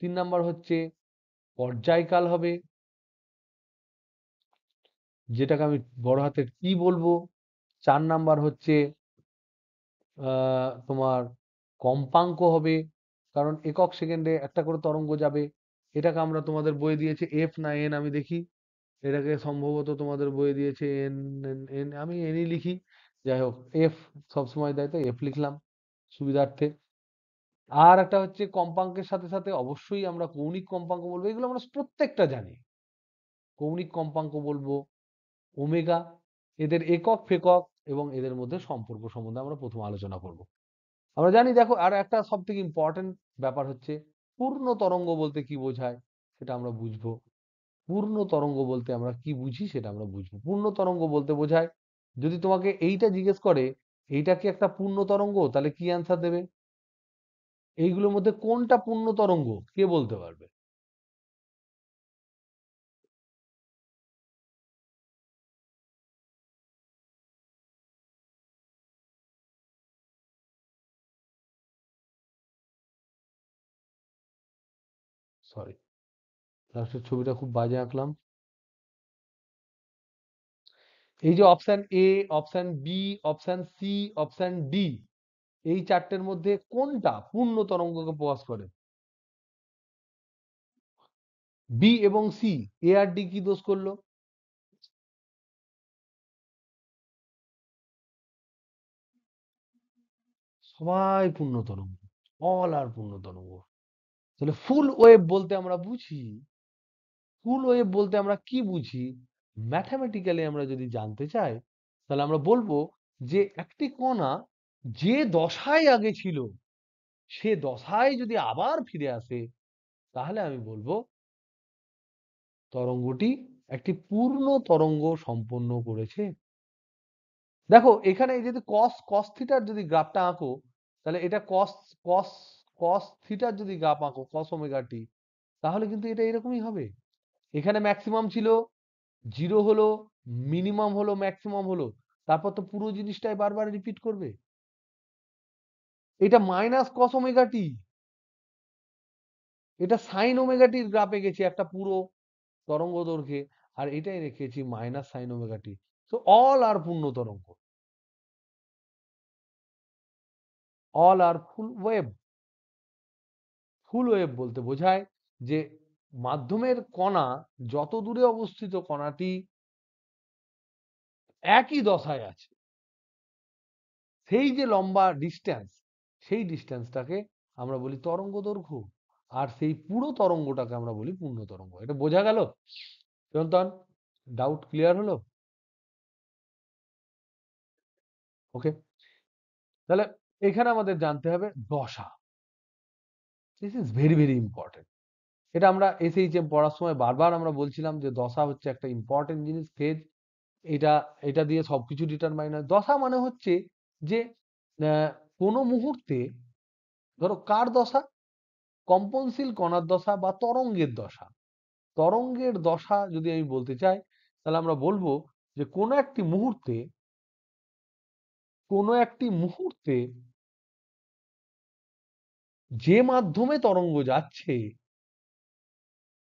3 নাম্বার হচ্ছে পর্যায়কাল হবে যেটাকে আমি বড় হাতের টি বলবো। 4 নাম্বার হচ্ছে তোমার কম্পাঙ্ক হবে, কারণ একক সেকেন্ডে একটা করে তরঙ্গ যাবে। এটাকে আমরা তোমাদের বইয়ে দিয়েছে এফ না এন, আমি দেখি, এটাকে সম্ভবত তোমাদের বইয়ে দিয়েছে এন, এন আমি এনই লিখি, যাই হোক এফ সবসময় দেয় তো এফ লিখলাম সুবিধার্থে। আর একটা হচ্ছে কম্পাঙ্কের সাথে সাথে অবশ্যই আমরা কৌণিক কম্পাঙ্ক বলবো, এগুলো আমরা প্রত্যেকটা জানি। কৌণিক কম্পাঙ্ক বলবো ওমেগা, এদের একক ফেকক এবং এদের মধ্যে সম্পর্ক সম্বন্ধে আমরা প্রথম আলোচনা করব। আমরা জানি, দেখো আর একটা সব থেকে ইম্পর্টেন্ট ব্যাপার হচ্ছে পূর্ণ তরঙ্গ বলতে কি বোঝায় সেটা আমরা বুঝবো। পূর্ণ তরঙ্গ বলতে আমরা কি বুঝি সেটা আমরা বুঝবো। পূর্ণ তরঙ্গ বলতে বোঝায়, যদি তোমাকে এইটা জিজ্ঞেস করে এইটা কি একটা পূর্ণ তরঙ্গ, তাহলে কি অ্যান্সার দেবে? এইগুলোর মধ্যে কোনটা পূর্ণ তরঙ্গ কে বলতে পারবে? সরি, লাস্টের ছবিটা খুব বাজে আঁকলাম। এই যে option A, option B, option C, option D, এই চারটের মধ্যে কোনটা পূর্ণ তরঙ্গকে প্রকাশ করে? বি এবং সি। এ আর ডি কি দোষ করলো? সবাই পূর্ণ তরঙ্গ, অল আর পূর্ণ তরঙ্গ। তাহলে ফুল ওয়েভ বলতে আমরা বুঝি, ফুল ওয়েভ বলতে আমরা কি বুঝি? ম্যাথামেটিক্যালি আমরা যদি জানতে চাই তাহলে আমরা বলবো যে একটি কণা যে দশায় আগে ছিল সে দশায় যদি আবার ফিরে আসে তাহলে আমি বলবো তরঙ্গটি একটি পূর্ণ তরঙ্গ সম্পন্ন করেছে। দেখো এখানে যদি কস কস থিটার যদি গ্রাফটা আঁকো, তাহলে এটা কস কস কস থিটার যদি গ্রাফ আঁকো, কস ওমেগা টি, তাহলে কিন্তু এটা এরকমই হবে। এখানে ম্যাক্সিমাম ছিল, জিরো হলো, মিনিমাম হলো, ম্যাক্সিমাম হলো, তারপর তো পুরো জিনিসটাই বারবার রিপিট করবে। এটা মাইনাস কস ওমেগা টি, এটা সাইন ওমেগা টির গ্রাফে গেছি একটা পুরো তরঙ্গ দৈর্ঘ্যে, আর এটাই রেখেছি মাইনাস সাইন ওমেগা টি। তো অল আর পূর্ণ তরঙ্গ, অল আর ফুল ওয়েভ। ফুল ওয়েভ বলতে বোঝায় যে মাধ্যমের কণা যত দূরে অবস্থিত কণাটি একই দশায় আছে, সেই যে লম্বা ডিস্টেন্স, সেই ডিস্টেন্সটাকে আমরা বলি তরঙ্গ দৈর্ঘ্য। আর সেই পুরো তরঙ্গটাকে আমরা বলি পূর্ণ তরঙ্গ। এটা বোঝা গেল? চিরন্তন, ডাউট ক্লিয়ার হলো? ওকে, তাহলে এখানে আমাদের জানতে হবে দশা। This is very very important. এটা আমরা এসএইচএম পড়ার সময় বারবার আমরা বলছিলাম যে দশা হচ্ছে একটা ইম্পর্টেন্ট জিনিস, ফেজ। এটা এটা দিয়ে সবকিছু ডিটারমাইন হয়। দশা মানে হচ্ছে যে কোনো মুহূর্তে, ধরো কার দশা, কম্পনশীল কণার দশা বা তরঙ্গের দশা। তরঙ্গের দশা যদি আমি বলতে চাই, তাহলে আমরা বলবো যে কোনো একটি মুহূর্তে যে মাধ্যমে তরঙ্গ যাচ্ছে,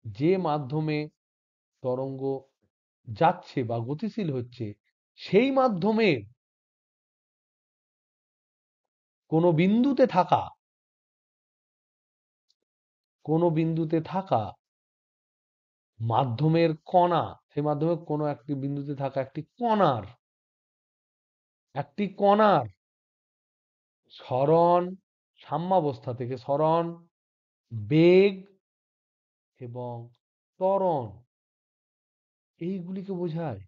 যে মাধ্যমে তরঙ্গ যাচ্ছে বা গতিশীল হচ্ছে, সেই মাধ্যমে কোনো বিন্দুতে থাকা মাধ্যমের কণা, সেই মাধ্যমে কোনো একটি বিন্দুতে থাকা একটি কণার সরণ, সাম্যাবস্থা থেকে সরণ, বেগ এবং ত্বরণ, এইগুলিকে বোঝায়।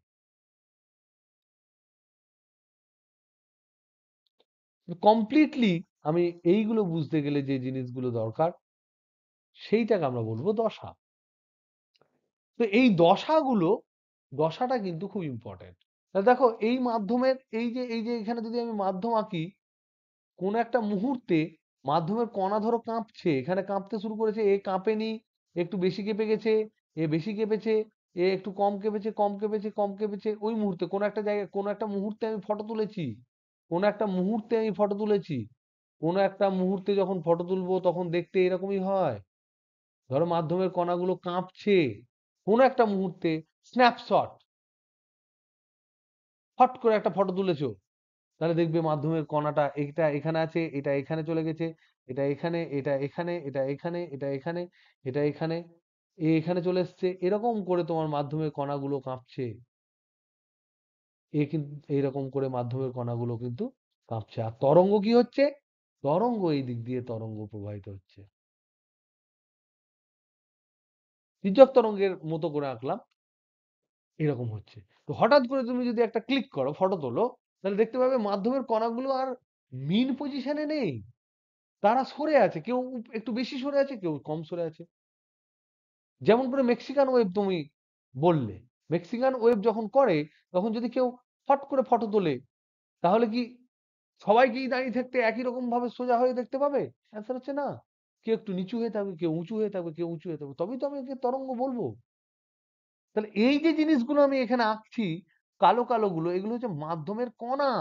কমপ্লিটলি আমি এইগুলো বুঝতে গেলে যে জিনিসগুলো দরকার, সেইটাকে আমরা বলবো দশা। তো এই দশাটা কিন্তু খুব ইম্পর্টেন্ট। দেখো এই মাধ্যমের এই যে এখানে যদি আমি মাধ্যম আঁকি, কোন একটা মুহূর্তে মাধ্যমের কণা ধরো কাঁপছে, এখানে কাঁপতে শুরু করেছে, এ কাঁপেনি, একটু বেশি কেঁপে গেছে, এ বেশি কেঁপেছে, এ একটু কম কেঁপেছে, কম কেঁপেছে, কম কেঁপেছে। ওই মুহূর্তে কোন একটা জায়গায় কোন একটা মুহূর্তে আমি ফটো তুলেছি, কোন একটা মুহূর্তে যখন ফটো তুলবো তখন দেখতে এরকমই হয়। ধরো মাধ্যমের কণাগুলো কাঁপছে কোন একটা মুহূর্তে, স্ন্যাপশট, ফট করে একটা ফটো তুলেছো, তাহলে দেখবে মাধ্যমের কণাটা এটা এখানে আছে, এটা এখানে চলে গেছে, এটা এখানে, এটা এখানে, এটা এখানে, এটা এখানে, এটা এখানে, এখানে চলে এসছে। এরকম করে তোমার মাধ্যমের কণাগুলো কাঁপছে। কিন্তু এইরকম করে মাধ্যমের কণাগুলো কিন্তু কাঁপছে। আর তরঙ্গ কি হচ্ছে? তরঙ্গ এই দিক দিয়ে তরঙ্গ প্রবাহিত হচ্ছে। তির্যক তরঙ্গের মতো করে আঁকলাম, এরকম হচ্ছে। তো হঠাৎ করে তুমি যদি একটা ক্লিক করো, ফটো তোলো, তাহলে দেখতে পাবে মাধ্যমের কণাগুলো আর মিন পজিশনে নেই, তারা সরে আছে। কেউ একটু বেশি সরে আছে, কেউ কম সরে আছে। যেমন করে মেক্সিকান ওয়েভ তুমি বললে, মেক্সিকান ওয়েভ যখন করে, তখন যদি কেউ ফট করে ফটো তোলে, তাহলে কি সবাইকেই দাঁড়িয়ে থাকতে একই রকম ভাবে সোজা হয়ে দেখতে পাবে? অ্যান্সার হচ্ছে না। কেউ একটু নিচু হয়ে থাকবে, কেউ উঁচু হয়ে থাকবে, কেউ উঁচু হয়ে থাকবে, তবেই তো আমি একে তরঙ্গ বলবো। তাহলে এই যে জিনিসগুলো আমি এখানে আঁকছি, কালো কালো গুলো, এগুলো হচ্ছে মাধ্যমের কণা।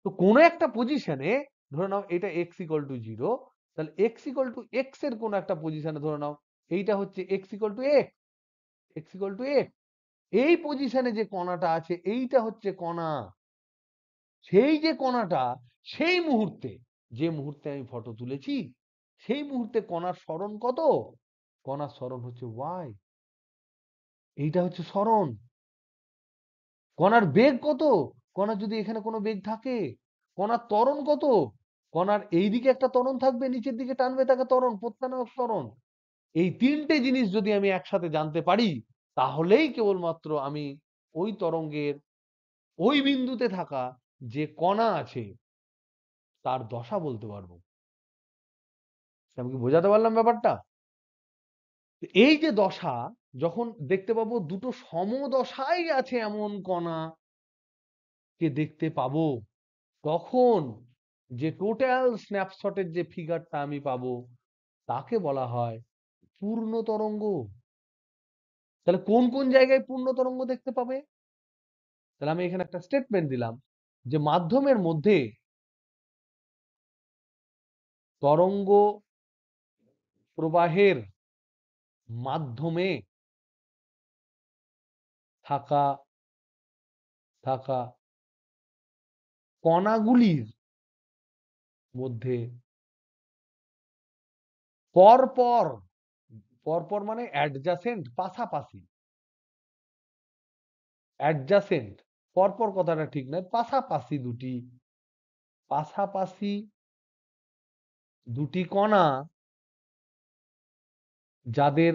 তো কোন একটা পজিশনে, ধরে নাও এটা x ইকুয়াল টু 0, তাহলে x ইকুয়াল টু x এর কোন একটা পজিশনে ধরে নাও এইটা হচ্ছে x equal to x, x equal to x, এই পজিশনে যে কণাটা আছে এইটা হচ্ছে কণা। সেই যে কণাটা, সেই মুহূর্তে, যে মুহূর্তে আমি ফটো তুলেছি, সেই মুহূর্তে কণার সরণ কত? কণার সরণ হচ্ছে y, এইটা হচ্ছে সরণ। কণার বেগ কত? কণার যদি এখানে কোনো বেগ থাকে। কণার ত্বরণ কত? কণার এইদিকে একটা ত্বরণ থাকবে, নিচের দিকে টানবে তাকে ত্বরণ, প্রত্যানয়ক ত্বরণ। এই তিনটে জিনিস যদি আমি একসাথে জানতে পারি, তাহলেই কেবলমাত্র আমি ওই তরঙ্গের ওই বিন্দুতে থাকা যে কণা আছে তার দশা বলতে পারবো। আমি কি বোঝাতে পারলাম ব্যাপারটা? এই যে দশা, যখন দেখতে পাবো দুটো সমদশায় আছে এমন কণাকে দেখতে পাবো, তখন যে টোটাল স্ন্যাপশটের যে ফিগারটা আমি পাবো, তাকে বলা হয় পূর্ণ তরঙ্গ। তাহলে কোন কোন জায়গায় পূর্ণ তরঙ্গ দেখতে পাবে? তাহলে আমি এখানে একটা স্টেটমেন্ট দিলাম যে মাধ্যমের মধ্যে তরঙ্গ প্রবাহের মাধ্যমে থাকা থাকা কণাগুলির মধ্যে পরপর, পরপর মানে অ্যাডজাসেন্ট, পাশাপাশি, অ্যাডজাসেন্ট, পরপর কথাটা ঠিক নয়, পাশাপাশি দুটি, পাশাপাশি দুটি কণা যাদের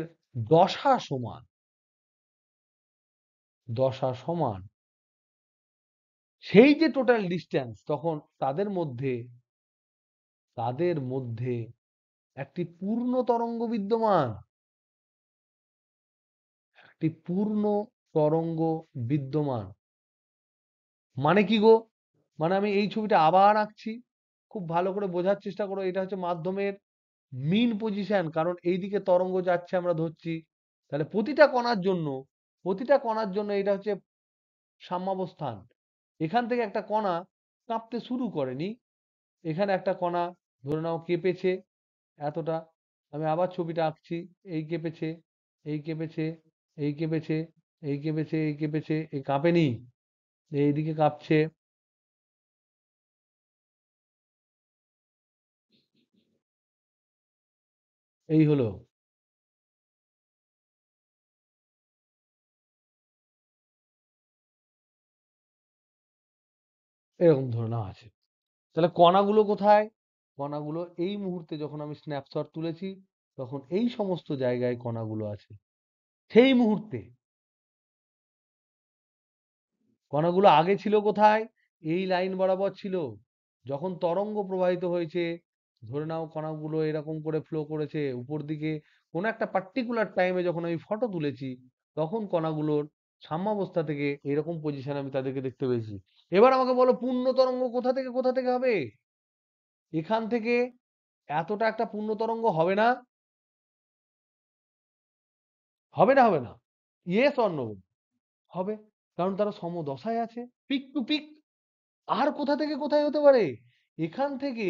দশা সমান, দশা সমান, সেই যে টোটাল ডিস্টেন্স, তখন তাদের মধ্যে একটি পূর্ণ তরঙ্গ বিদ্যমান, একটি পূর্ণ তরঙ্গ বিদ্যমান। মানে কি গো? মানে আমি এই ছবিটা আবার আঁকছি, খুব ভালো করে বোঝার চেষ্টা করো। এটা হচ্ছে মাধ্যমের মিন পজিশন, কারণ এইদিকে তরঙ্গ যাচ্ছে আমরা ধরছি। তাহলে প্রতিটা কণার জন্য এটা হচ্ছে সাম্যাবস্থান। এখান থেকে একটা কণা কাঁপতে শুরু করেনি, এখানে একটা কণা ধরে নাও কেঁপেছে এতটা, আমি আবার ছবিটা আঁকছি, এই কেঁপেছে, এই কেঁপেছে, এই কেঁপেছে, এই কেঁপেছে, এই কেঁপেছে, এই কাঁপেনি, এইদিকে কাঁপছে, এই হলো, এরকম ধরনের আছে। তাহলে কণাগুলো কোথায়? কণাগুলো এই মুহূর্তে যখন আমি স্ন্যাপশট তুলেছি, তখন এই সমস্ত জায়গায় কণাগুলো আছে। সেই মুহূর্তে কণাগুলো আগে ছিল কোথায়? এই লাইন বরাবর ছিল। যখন তরঙ্গ প্রবাহিত হয়েছে, ধরে নাও কণাগুলো এরকম করে ফ্লো করেছে উপর দিকে, কোনো একটা পার্টিকুলার টাইমে যখন আমি ফটো তুলেছি, তখন কণাগুলোর সাম্যাবস্থা থেকে এরকম পজিশনে আমি তাদেরকে দেখতে পেয়েছি। এবার আমাকে বলো, পূর্ণ তরঙ্গ কোথা থেকে হবে? এখান থেকে এতটা একটা পূর্ণ তরঙ্গ হবে না? হবে না? Yes or no? হবে, কারণ তারা সমদশায় আছে, পিক টু পিক। আর কোথা থেকে কোথায় হতে পারে? এখান থেকে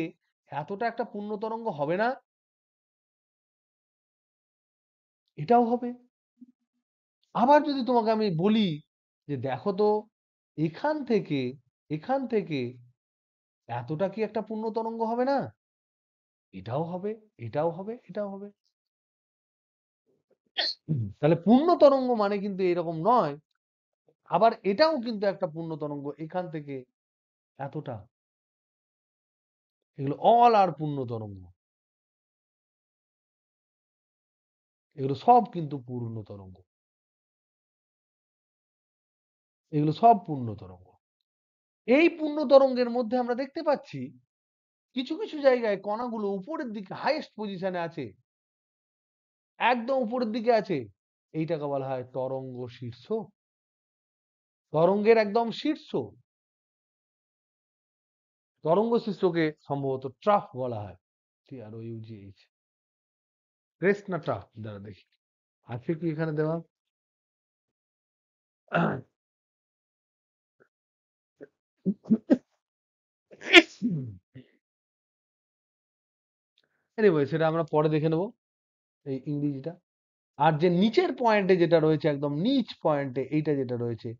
এতটা একটা পূর্ণ তরঙ্গ হবে না? এটাও হবে। আবার যদি তোমাকে আমি বলি যে দেখো তো, এখান থেকে এখান থেকে এতটা কি একটা পূর্ণ তরঙ্গ হবে না? এটাও হবে, এটাও হবে, এটাও হবে। তাহলে পূর্ণ তরঙ্গ মানে কিন্তু এরকম নয়। আবার এটাও কিন্তু একটা পূর্ণ তরঙ্গ, এখান থেকে এতটা, এগুলো অল আর পূর্ণ তরঙ্গ, এগুলো সব কিন্তু পূর্ণ তরঙ্গ, এগুলো সব পূর্ণ তরঙ্গ। এই পূর্ণ তরঙ্গের মধ্যে আমরা দেখতে পাচ্ছি কিছু কিছু জায়গায় কণাগুলো উপরের দিকে হাইয়েস্ট পজিশনে আছে, একদম উপরের দিকে আছে, এইটাকে বলা হয় তরঙ্গ শীর্ষ, তরঙ্গের একদম শীর্ষ। তরঙ্গ শীর্ষকে সম্ভবত ট্রাফ বলা হয়, TROUGH। ক্রেস্ট না ট্রাফ, দ্বারা দেখি আছে কি এখানে দেওয়া। এনিওয়ে, সেটা আমরা পরে দেখে নেব, এই ইংরেজিটা। আর যে নিচের পয়েন্টে যেটা রয়েছে, একদম নিচ পয়েন্টে এইটা যেটা রয়েছে,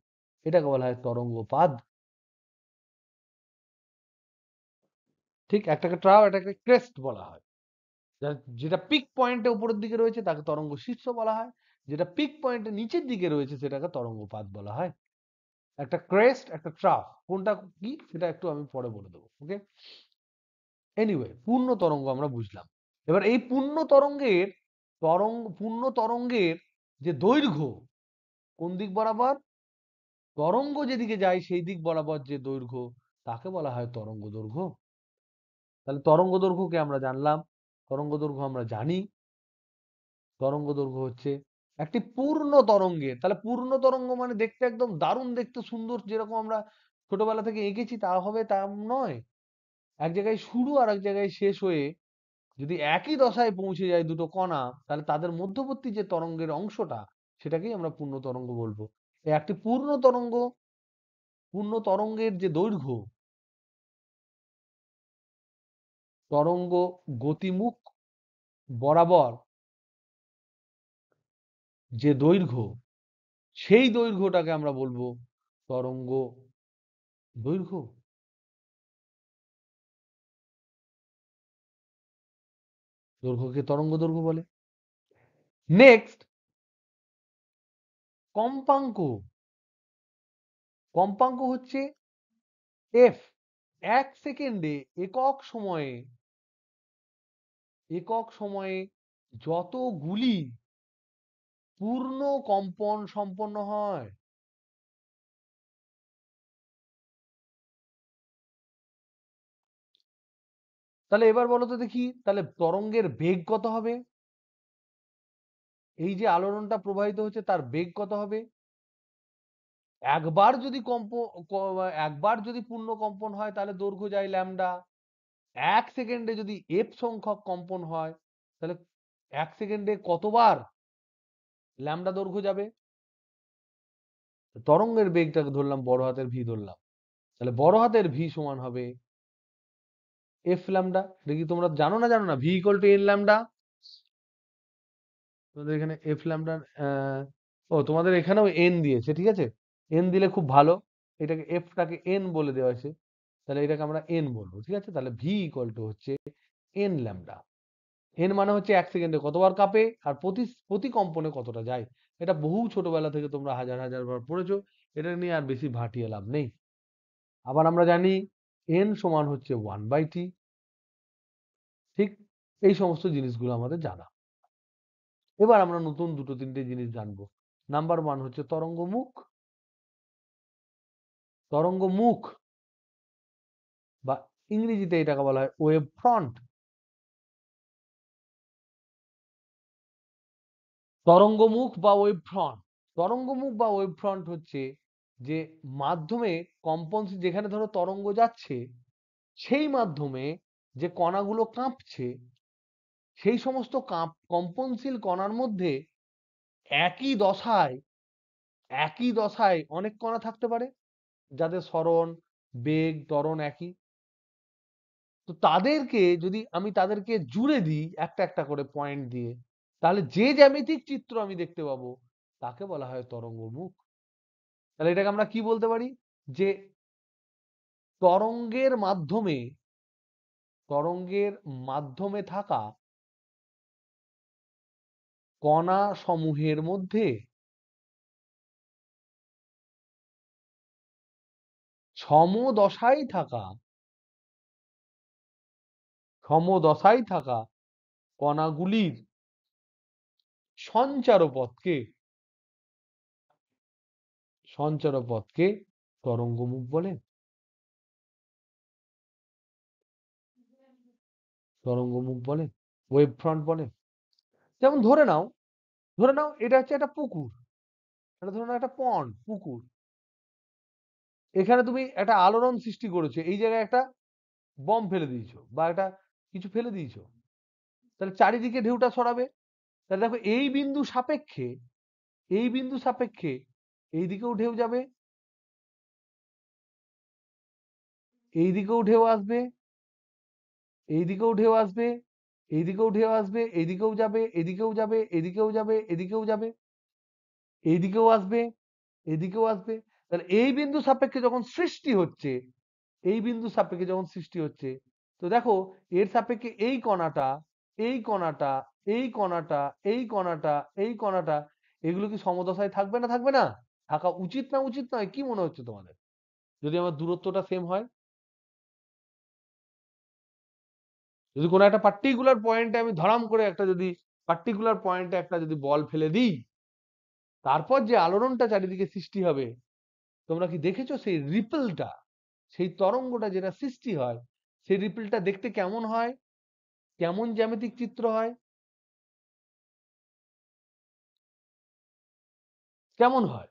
এটাকে বলা হয় তরঙ্গপাদ। ঠিক, একটাকে ট্রাও, একটাকে ক্রেস্ট বলা হয়। যেটা পিক পয়েন্টে উপরের দিকে রয়েছে তাকে তরঙ্গ শীর্ষ বলা হয়, যেটা পিক পয়েন্টে নিচের দিকে রয়েছে সেটাকে তরঙ্গপাত বলা হয়। একটা ক্রেস্ট, একটা ট্রাফ, কোনটা কি সেটা একটু আমি পরে বলে দেবো, ওকে? এনিওয়ে, পূর্ণ তরঙ্গ আমরা বুঝলাম। এবার এই পূর্ণ তরঙ্গের যে দৈর্ঘ্য, কোন দিক বরাবর? তরঙ্গ যেদিকে যায় সেই দিক বরাবর যে দৈর্ঘ্য, তাকে বলা হয় তরঙ্গ দৈর্ঘ্য। তাহলে তরঙ্গ দৈর্ঘ্যকে আমরা জানলাম, তরঙ্গ দৈর্ঘ্য আমরা জানি, তরঙ্গ দৈর্ঘ্য হচ্ছে একটি পূর্ণ তরঙ্গের। তাহলে পূর্ণ তরঙ্গ মানে দেখতে একদম দারুণ দেখতে সুন্দর, যেরকম আমরা ছোটবেলা থেকে এঁকেছি তা হবে তা নয়। এক জায়গায় শুরু আর এক জায়গায় শেষ হয়ে যদি একই দশায় পৌঁছে যায় দুটো কণা, তাহলে তাদের মধ্যবর্তী যে তরঙ্গের অংশটা, সেটাকেই আমরা পূর্ণ তরঙ্গ বলবো। এই একটি পূর্ণ তরঙ্গের যে দৈর্ঘ্য, তরঙ্গ গতিমুখ বরাবর যে দৈর্ঘ্য, সেই দৈর্ঘ্যটাকে আমরা বলবো তরঙ্গ দৈর্ঘ্য। দৈর্ঘ্যকে তরঙ্গ দৈর্ঘ্য বলে। নেক্সট, কম্পাঙ্ক। কম্পাঙ্ক হচ্ছে এফ। 1 সেকেন্ডে একক সময়ে যতগুলি পূর্ণ কম্পন সম্পন্ন হয়। তাহলে এবার বলো তো দেখি, তাহলে তরঙ্গের বেগ কত হবে? এই যে আলোড়নটা প্রবাহিত হচ্ছে তার বেগ কত হবে? একবার যদি পূর্ণ কম্পন হয় তাহলে দৈর্ঘ্য যায় ল্যামডা। 1 সেকেন্ডে যদি এফ সংখ্যক কম্পন হয় তাহলে 1 সেকেন্ডে কতবার ল্যামডা দৈর্ঘ্য যাবে? তরঙ্গের বেগটাকে ধরলাম বড় হাতের ভি ধরলাম, তাহলে বড় হাতের ভি সমান হবে এফ ল্যামডা। দেখি তোমরা জানো না V equal to N lambda. তোমাদের এখানে এফ ল্যামডা, ও তোমাদের এখানেও এন দিয়েছে, ঠিক আছে, এন দিলে খুব ভালো। এটাকে এফটাকে এন বলে দেওয়া হয়েছে, তাহলে এটাকে আমরা এন বলবো, ঠিক আছে। তাহলে ভি ইকুয়াল টু হচ্ছে এন ল্যামডা। এন মানে হচ্ছে 1 সেকেন্ডে কতবার কাঁপে আর প্রতি প্রতি কম্পনে কতটা যায়। এটা বহু ছোটবেলা থেকে তোমরা হাজার হাজার বার পড়েছো, এটা নিয়ে আর বেশি ভাটিয়ে লাভ নেই। আবার আমরা জানি এন সমান হচ্ছে 1/t, ঠিক। এই সমস্ত জিনিসগুলো আমাদের জানা। এবার আমরা নতুন দুটো তিনটে জিনিস জানবো। নাম্বার 1 হচ্ছে তরঙ্গ মুখ। তরঙ্গ মুখ বা ইংরেজিতে এটাকে বলা হয় ওয়েভ ফ্রন্ট। তরঙ্গ মুখ বা ওয়েভ ফ্রন্ট, তরঙ্গ মুখ বা ওয়েভ ফ্রন্ট হচ্ছে যে মাধ্যমে কম্পন, যেখানে ধরো তরঙ্গ যাচ্ছে সেই মাধ্যমে যে কণাগুলো কাঁপছে, সেই সমস্ত কম্পনশীল কণার মধ্যে একই দশায় অনেক কণা থাকতে পারে, যাদের সরণ, বেগ, ত্বরণ একই। তো তাদেরকে যদি আমি তাদেরকে জুড়ে দিই একটা একটা করে পয়েন্ট দিয়ে, তাহলে যে জ্যামিতিক চিত্র আমি দেখতে পাবো তাকে বলা হয় তরঙ্গ মুখ। তাহলে এটাকে আমরা কি বলতে পারি, যে তরঙ্গের মাধ্যমে থাকা কণা সমূহের মধ্যে সমদশায় থাকা কণাগুলির সঞ্চারপথকে তরঙ্গমুখ বলে। ওয়েভ ফ্রন্ট বলে। যেমন ধরে নাও এটা হচ্ছে একটা পুকুর, এটা ধরে নাও একটা পন্ড, পুকুর। এখানে তুমি একটা আলোড়ন সৃষ্টি করেছো, এই জায়গায় একটা বম ফেলে দিয়েছো বা একটা কিছু ফেলে দিয়েছো, তাহলে চারিদিকে ঢেউটা ছড়াবে। তাহলে দেখো এই বিন্দু সাপেক্ষে এই দিকেও ঢেউ যাবে, এই দিকেও ঢেউ আসবে, এই দিকেও ঢেউ আসবে, এই দিকেও ঢেউ আসবে, এদিকেও যাবে, এদিকেও যাবে, এদিকেও যাবে, এদিকেও যাবে, এইদিকেও আসবে, এদিকেও আসবে। তাহলে এই বিন্দু সাপেক্ষে যখন সৃষ্টি হচ্ছে, তো দেখো এর সাপেক্ষে এই কণাটা, এই কণাটা, এই কণাটা, এই কণাটা, এই কণাটা, এগুলো কি সমদশায় থাকবে না থাকবে না? থাকা উচিত না উচিত নয়? কি মনে হচ্ছে তোমাদের, যদি আমার দূরত্বটা সেম হয়? যদি কোনো একটা পার্টিকুলার পয়েন্টে আমি ধরাম করে একটা যদি বল ফেলে দিই, তারপর যে আলোড়নটা চারিদিকে সৃষ্টি হবে, তোমরা কি দেখেছো সেই রিপলটা, সেই তরঙ্গটা যেটা সৃষ্টি হয়, সেই রিপলটা দেখতে কেমন হয়, কেমন জ্যামিতিক চিত্র হয়, কেমন হয়?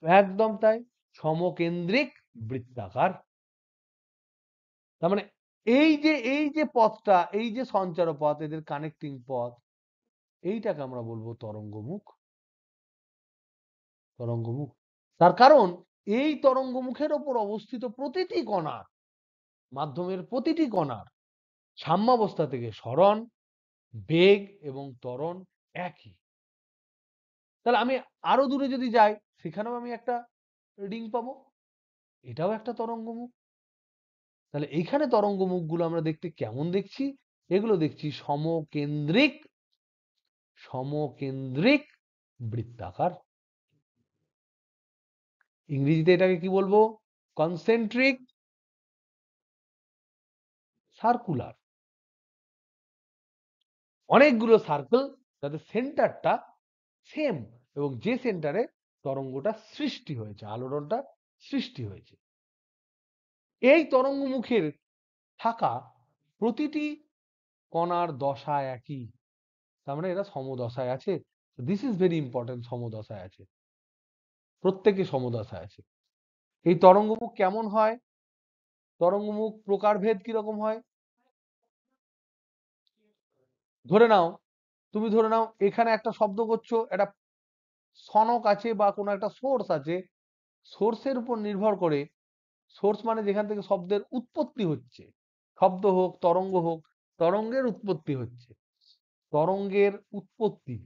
একদম তাই, সমকেন্দ্রিক বৃত্তাকার। তার মানে এই যে পথটা, এই যে সঞ্চার পথ, এদের কানেক্টিং পথ, এইটাকে আমরা বলবো তরঙ্গমুখ। তার কারণ এই তরঙ্গমুখের ওপর অবস্থিত মাধ্যমের প্রতিটি কণার সাম্যাবস্থা থেকে সরণ, বেগ এবং ত্বরণ একই। তাহলে আমি আরো দূরে যদি যাই, সেখানেও আমি একটা রিং পাবো, এটাও একটা তরঙ্গমুখ। তাহলে এইখানে তরঙ্গ মুখগুলো আমরা দেখতে কেমন দেখছি? এগুলো দেখছি সমকেন্দ্রিক সমকেন্দ্রিক বৃত্তাকার। ইংরেজিতে এটাকে কি বলবো? Concentric circular. অনেকগুলো সার্কেল যাদের সেন্টারটা সেম এবং যে সেন্টারে তরঙ্গটা সৃষ্টি হয়েছে, আলোড়নটা সৃষ্টি হয়েছে। এই তরঙ্গ মুখের থাকা প্রতিটি কণার দশা একই, তার মানে এরা সমদশায় আছে। দিস ইজ ভেরি ইম্পর্টেন্ট, সমদশায় আছে, প্রত্যেকে সমদশায় আছে। এই তরঙ্গমুখ কেমন হয়? তরঙ্গমুখ প্রকারভেদ কিরকম হয়? ধরে নাও, তুমি ধরে নাও এখানে একটা শব্দ করছো, একটা সনক আছে বা কোনো একটা সোর্স আছে, সোর্সের উপর নির্ভর করে, সোর্স মানে যেখান থেকে শব্দের উৎপত্তি হচ্ছে, শব্দ হোক তরঙ্গ হোক, তরঙ্গের উৎপত্তি হচ্ছে, তরঙ্গের উৎপত্তি,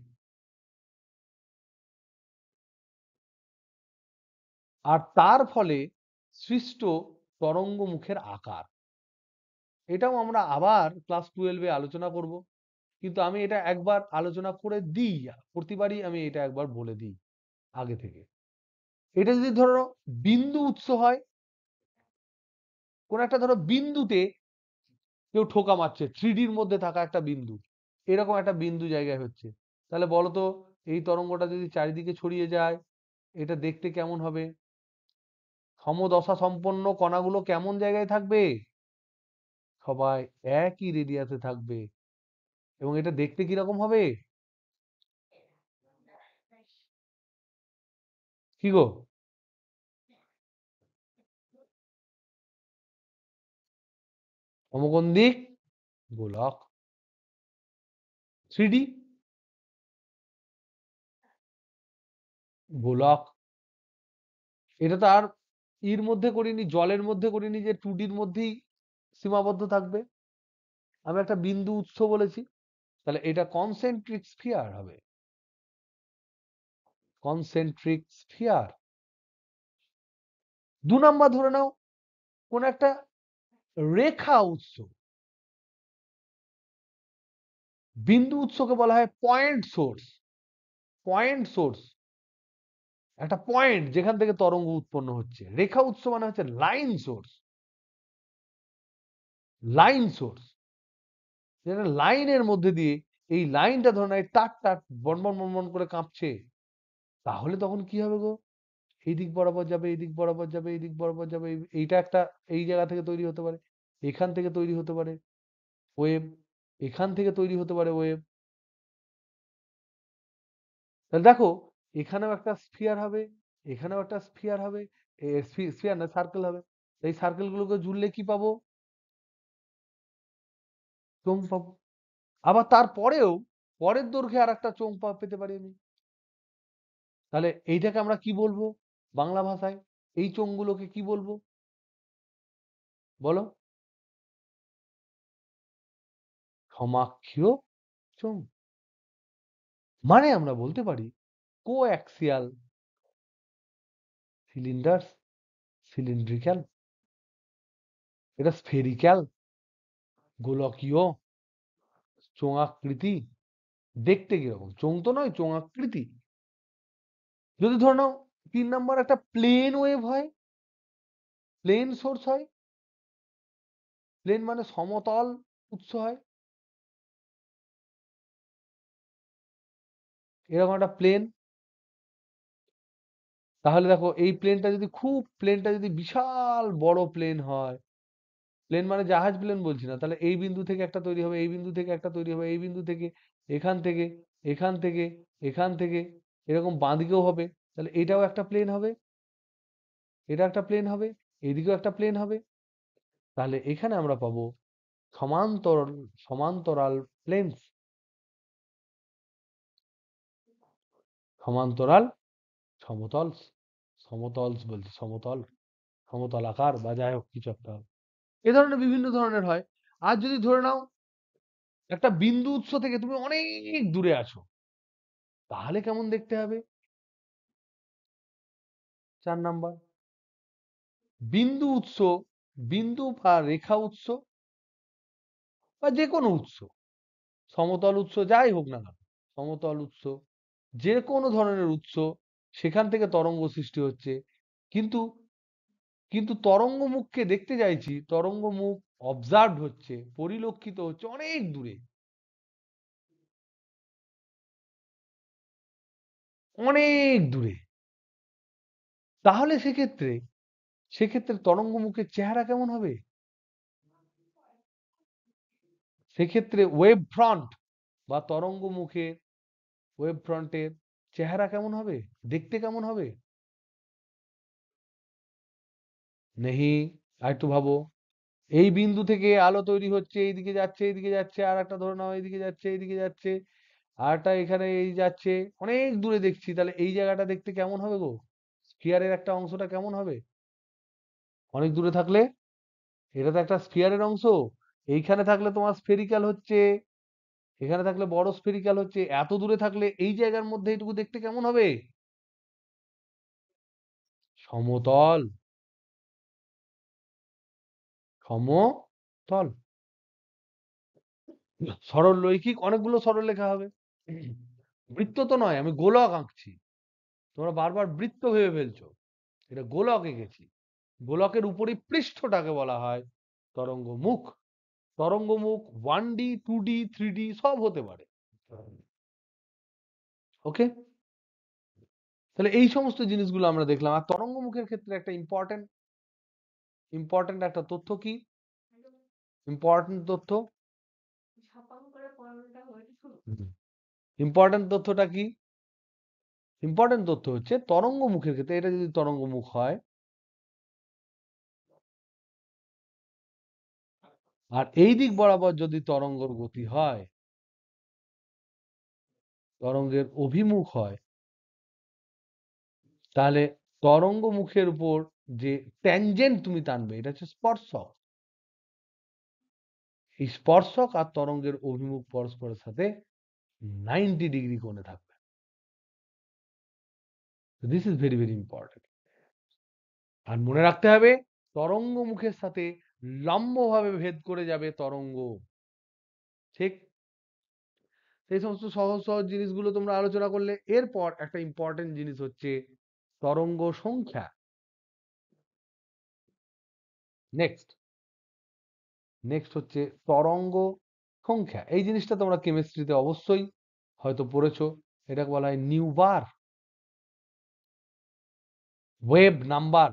আর তার ফলে সৃষ্ট তরঙ্গ মুখের আকার। এটাও আমরা আবার ক্লাস 12-এ আলোচনা করব, কিন্তু আমি এটা একবার আলোচনা করে দিই, প্রতিবারই আমি এটা একবার বলে দিই আগে থেকে। এটা যদি ধরো বিন্দু উৎস হয়, কোন একটা ধরো বিন্দুতে কেউ ঠোকা মারছে, 3Dর মধ্যে থাকা একটা বিন্দু, এরকম একটা বিন্দু জায়গায় হচ্ছে, তাহলে বলতো এই তরঙ্গটা যদি চারিদিকে ছড়িয়ে যায়, এটা দেখতে কেমন হবে? সমদশা সম্পন্ন কণাগুলো কেমন জায়গায় থাকবে? সবাই একই রেডিয়াসে থাকবে, এবং এটা দেখতে কিরকম হবে? কি গো? সমকোণিক গোলক, 3D গোলক। এটা তো আর এর মধ্যে করিনি, জলের মধ্যে করিনি যে 2Dর মধ্যেই সীমাবদ্ধ থাকবে। আমি একটা বিন্দু উৎস বলেছি, তাহলে এটা কনসেন্ট্রিক স্ফিয়ার হবে, কনসেন্ট্রিক স্ফিয়ার। 2 নাম্বার ধরে নাও কোন একটা রেখা উৎস, বিন্দু উৎসকে বলা হয় পয়েন্ট সোর্স, পয়েন্ট সোর্স, একটা পয়েন্ট যেখান থেকে তরঙ্গ উৎপন্ন হচ্ছে। রেখা উৎস মানে হচ্ছে লাইন সোর্স, লাইন সোর্স, যেটা লাইনের মধ্যে দিয়ে, এই লাইনটা ধরে নাও তারটা বনবন বনবন করে কাঁপছে, তাহলে তখন কি হবে গো? এই দিক বরাবর যাবে, এই দিক বরাবর যাবে, এই দিক বরাবর যাবে, এইটা একটা এই জায়গা থেকে তৈরি হতে পারে, এখান থেকে তৈরি হতে পারে ওয়েভ, এখান থেকে তৈরি হতে পারে ওয়েভ। তাহলে দেখো, এখানেও একটা স্ফিয়ার হবে, এখানেও একটা স্ফিয়ার হবে, স্ফিয়ার না সার্কেল হবে। এই সার্কেল গুলোকে জুড়লে কি পাবো? চোঙ পাবো। আবার তারপরেও পরের দৈর্ঘ্যে আর একটা চোঙ পেতে পারি আমি। তাহলে এইটাকে আমরা কি বলবো বাংলা ভাষায়? এই চোঙগুলোকে কি বলবো বলো? সমাক্ষীয় চোঙ। মানে আমরা বলতে পারি কোঅ্যাক্সিয়াল সিলিন্ডার্স, সিলিন্ড্রিক্যাল, এটা স্ফেরিক্যাল, গোলকীয়, চোঙাকৃতি। দেখতে কিরকম? চোঙ তো নয়, চোঙাকৃতি। যদি ধরে নাও 3 নাম্বার একটা প্লেন ওয়েভ হয়, প্লেন সোর্স হয়, প্লেন মানে সমতল উৎস হয়, এরকম একটা প্লেন, তাহলে দেখো এই প্লেনটা যদি খুব, প্লেনটা যদি বিশাল বড় প্লেন হয়, প্লেন মানে জাহাজ প্লেন বলছি না, তাহলে এই বিন্দু থেকে একটা তৈরি হবে, এই বিন্দু থেকে একটা তৈরি হবে, এই বিন্দু থেকে, এখান থেকে, এখান থেকে, এখান থেকে, এরকম বাঁদিকেও হবে, তাহলে এটাও একটা প্লেন হবে, এটা একটা প্লেন হবে, এদিকেও একটা প্লেন হবে। তাহলে এখানে আমরা পাবো সমান্তরাল, সমান্তরাল প্লেনস, সমান্তরাল সমতল, সমতলস বলছি, সমতল, সমতল আকার বা যাই হোক কিছু একটা হবে। এ ধরনের বিভিন্ন ধরনের হয়। আর যদি ধরে নাও একটা বিন্দু উৎস থেকে তুমি অনেক দূরে আছো, তাহলে কেমন দেখতে হবে? 4 নাম্বার, বিন্দু উৎস বিন্দু বা রেখা উৎস বা যে কোনো উৎস, সমতল উৎস যাই হোক না কেন, সমতল উৎস, যে কোনো ধরনের উৎস, সেখান থেকে তরঙ্গ সৃষ্টি হচ্ছে। কিন্তু কিন্তু তরঙ্গ মুখকে দেখতে চাইছি, তরঙ্গ মুখ অবজার্ভড হচ্ছে, পরিলক্ষিত হচ্ছে অনেক দূরে, অনেক দূরে। তাহলে সেক্ষেত্রে তরঙ্গ মুখের চেহারা কেমন হবে? সেক্ষেত্রে ওয়েভ ফ্রন্ট বা তরঙ্গ মুখের, ওয়েভ ফ্রন্টের চেহারা কেমন হবে, দেখতে কেমন হবে? নেহি, আরেকটু ভাবো। এই বিন্দু থেকে আলো তৈরি হচ্ছে, এইদিকে যাচ্ছে, এইদিকে যাচ্ছে, আর একটা ধরে নাও এইদিকে যাচ্ছে, এইদিকে যাচ্ছে, আর একটা এখানে এই যাচ্ছে, অনেক দূরে দেখছি। তাহলে এই জায়গাটা দেখতে কেমন হবে গো? স্ফিয়ারের একটা অংশটা কেমন হবে অনেক দূরে থাকলে? এটা তো একটা স্ফিয়ারের অংশ। এইখানে থাকলে তোমার স্ফেরিক্যাল হচ্ছে, এখানে থাকলে বড় স্ফেরিক্যাল হচ্ছে, এত দূরে থাকলে এই জায়গার মধ্যে এইটুকু দেখতে কেমন হবে? সমতল, সমতল। সরলরৈখিক অনেকগুলো সরলরেখা হবে। বৃত্ত তো নয়, আমি গোলক আঁকছি। তোমরা বারবার বৃত্ত ভেবে ফেলছো, এটা গোলক এঁকেছি। গোলকের উপরি পৃষ্ঠটাকে বলা হয় তরঙ্গ মুখ। তরঙ্গ মুখ 1D 2D 3D সব হতে পারে। ওকে, তাহলে এই সমস্ত জিনিসগুলো আমরা দেখলাম। আর তরঙ্গ মুখের ক্ষেত্রে একটা ইম্পর্টেন্ট একটা তথ্য কি, ইম্পর্টেন্ট তথ্য, ইম্পর্টেন্ট তথ্যটা কি? ইম্পর্টেন্ট তথ্য হচ্ছে তরঙ্গ মুখের ক্ষেত্রে, এটা যদি তরঙ্গ মুখ হয় আর এই দিক বরাবর যদি তরঙ্গর গতি হয়, তরঙ্গের অভিমুখ হয়, তাহলে তরঙ্গ মুখের উপর যে ট্যানজেন্ট তুমি টানবে, এটা হচ্ছে স্পর্শক। এই স্পর্শক আর তরঙ্গের অভিমুখ পরস্পরের সাথে 90 ডিগ্রি কোণে থাকবে। This is very very important. আর মনে রাখতে হবে, তরঙ্গ মুখের সাথে লম্বভাবে ভেদ করে যাবে তরঙ্গ। ঠিক সেই সমস্ত সহজ সহজ জিনিসগুলো তোমরা আলোচনা করলে। এরপর একটা ইম্পর্টেন্ট জিনিস হচ্ছে তরঙ্গ সংখ্যা। নেক্সট নেক্সট হচ্ছে তরঙ্গ সংখ্যা। এই জিনিসটা তোমরা কেমিস্ট্রিতে অবশ্যই হয়তো পড়েছো। এটাকে বলা হয় নিউবার, ওয়েভ নাম্বার।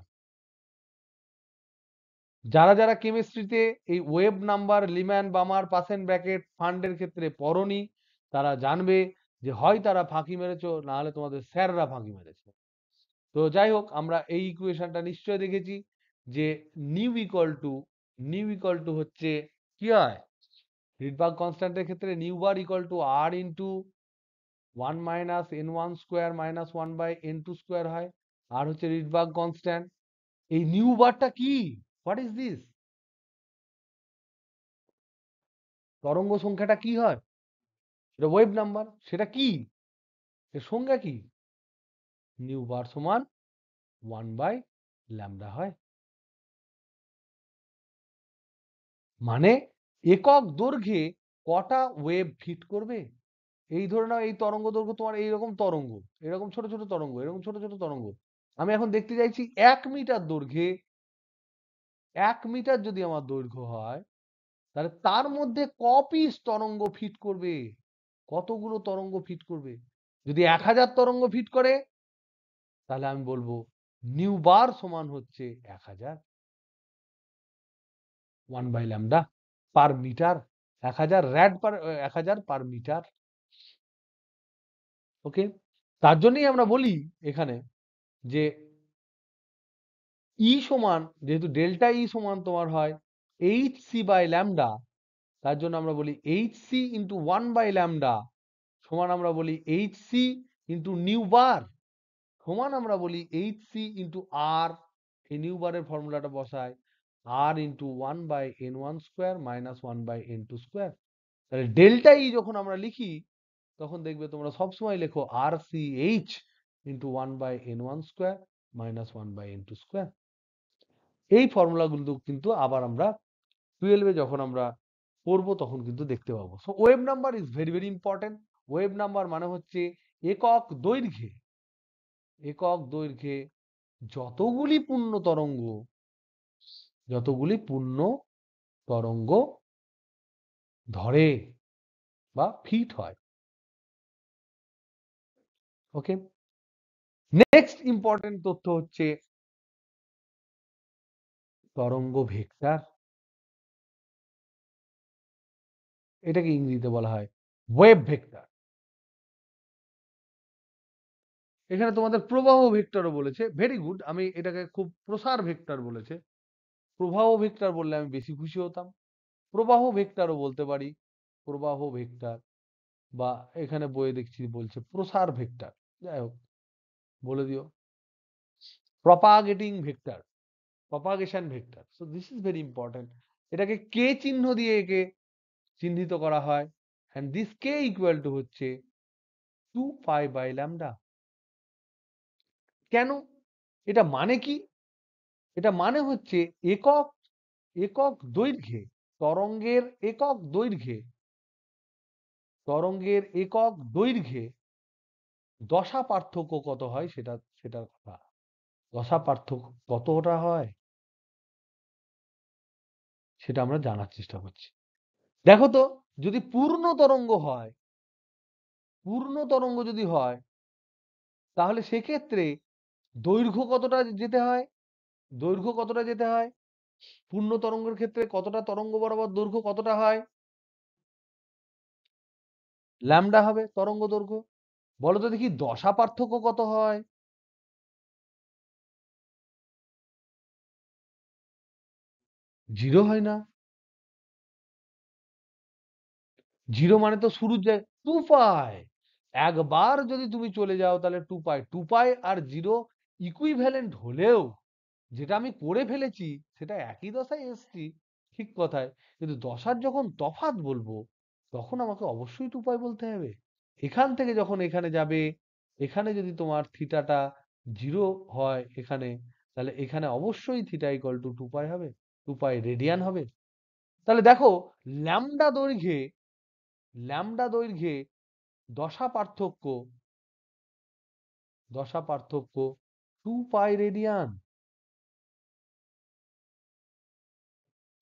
যারা যারা কেমিস্ট্রিতে এই ওয়েভ নাম্বার, লিম্যান বামার, পাসেন ব্র্যাকেট, ফান্ডের ক্ষেত্রে পড়নি, তারা জানবে যে হয় তারা ফাঁকি মেরেছো, না হলে তোমাদের স্যাররা ফাঁকি মেরেছে। তো যাই হোক, আমরা এই ইকুয়েশনটা নিশ্চয় দেখেছি যে নিউ ইকুয়াল টু হচ্ছে কি হয়, রিডবার্গ কনস্ট্যান্টের ক্ষেত্রে nu bar equal to R into 1 - n1² - 1/n2² হয়। আর হচ্ছে রিডবার্গ কনস্ট্যান্ট। এই নিউ বারটা কি, হোয়াট ইজ দিস? তরঙ্গ সংখ্যাটা কি হয়? সেটা ওয়েভ নাম্বার। সেটা কি, এর সংজ্ঞা কি? নিউ বার সমান 1/λ হয়। মানে একক দৈর্ঘ্যে কটা ওয়েভ ফিট করবে। এই ধরে নাও এই তরঙ্গ দৈর্ঘ্য তোমার এইরকম তরঙ্গ, এরকম ছোট ছোট তরঙ্গ, এরকম ছোট ছোট তরঙ্গ। আমি এখন দেখতে চাইছি 1 মিটার দৈর্ঘ্যে, 1 মিটার যদি আমার দৈর্ঘ্য হয়, তাহলে তার মধ্যে ক পিস তরঙ্গ ফিট করবে, কতগুলো তরঙ্গ ফিট করবে। যদি 1000 তরঙ্গ ফিট করে, তাহলে আমি বলবো নিউ বার সমান হচ্ছে 1000, 1/λ পার মিটার, 1000 র্যাড পার 1000 পার মিটার। ওকে, তার জন্যই আমরা বলি এখানে যে ই সমান, যেহেতু ডেল্টা ই সমান তোমার হয় hc/λ, তার জন্য আমরা বলি hc × 1/λ সমান, আমরা বলি hc ইন্টু নিউ বার সমান, আমরা বলি hc × r। এই নিউ বারের ফর্মুলাটা বসায় r × 1/n1² - 1/n2²। তাহলে ডেল্টা ই যখন আমরা লিখি, তখন দেখবে তোমরা সবসময় লেখো rch × 1/n1² - 1/n2²। এই ফর্মুলাগুলো কিন্তু আবার আমরা 12-এ যখন আমরা পড়বো তখন কিন্তু দেখতে পাবো। So wave number is very very important. Wave number মানে হচ্ছে একক দৈর্ঘ্যে যতগুলি পূর্ণ তরঙ্গ ধরে বা ফিট হয়। ওকে, নেক্সট ইম্পর্টেন্ট তথ্য হচ্ছে তরঙ্গ ভেক্টর। এটাকে ইংরেজিতে বলা হয় ওয়েভ ভেক্টর। এখানে তোমাদের প্রবাহ ভেক্টরও বলেছে, ভেরি গুড। আমি এটাকে খুব প্রসার ভেক্টর বলেছে, প্রবাহ ভেক্টর বললে আমি বেশি খুশি হতাম। প্রবাহ ভেক্টরও বলতে পারি, প্রবাহ ভেক্টর, বা এখানে বইয়ে দেখছি বলছে প্রসার ভেক্টর। যাই হোক, বলে দিও propagating vector, propagation vector. So this is very important. এটাকে কে চিহ্ন দিয়ে একে চিহ্নিত করা হয়, and this K equal to হচ্ছে 2π/λ। কেন? এটা মানে কি? এটা মানে হচ্ছে একক একক দৈর্ঘ্যে তরঙ্গের একক দৈর্ঘ্যে দশা পার্থক্য কত হয় সেটার কথা। দশা পার্থক্য কতটা হয় সেটা আমরা জানার চেষ্টা করছি। দেখো তো, যদি পূর্ণ তরঙ্গ যদি হয় তাহলে সেক্ষেত্রে দৈর্ঘ্য কতটা যেতে হয়? পূর্ণ তরঙ্গের ক্ষেত্রে কতটা তরঙ্গ বরাবর দৈর্ঘ্য কতটা হয়? ল্যামডা হবে তরঙ্গ দৈর্ঘ্য। বলো তো দেখি দশা পার্থক্য কত হয়? 0 হয় না। 0 মানে তো শুরুর জায়গা 2π। একবার যদি তুমি চলে যাও তাহলে 2π। 2π আর 0 ইকুইভ্যালেন্ট হলেও যেটা আমি করে ফেলেছি সেটা একই দশায় এসছি, ঠিক কথায়। কিন্তু দশার যখন তফাৎ বলবো তখন আমাকে অবশ্যই 2π বলতে হবে। এখান থেকে যখন এখানে যাবে, এখানে যদি তোমার থিটাটা 0 হয় এখানে, তাহলে এখানে অবশ্যই থিটা ইকুয়াল টু 2π হবে, 2π রেডিয়ান হবে। তাহলে দেখো, ল্যামডা দৈর্ঘ্যে ল্যামডা দৈর্ঘ্যে দশা পার্থক্য দশা পার্থক্য 2π রেডিয়ান।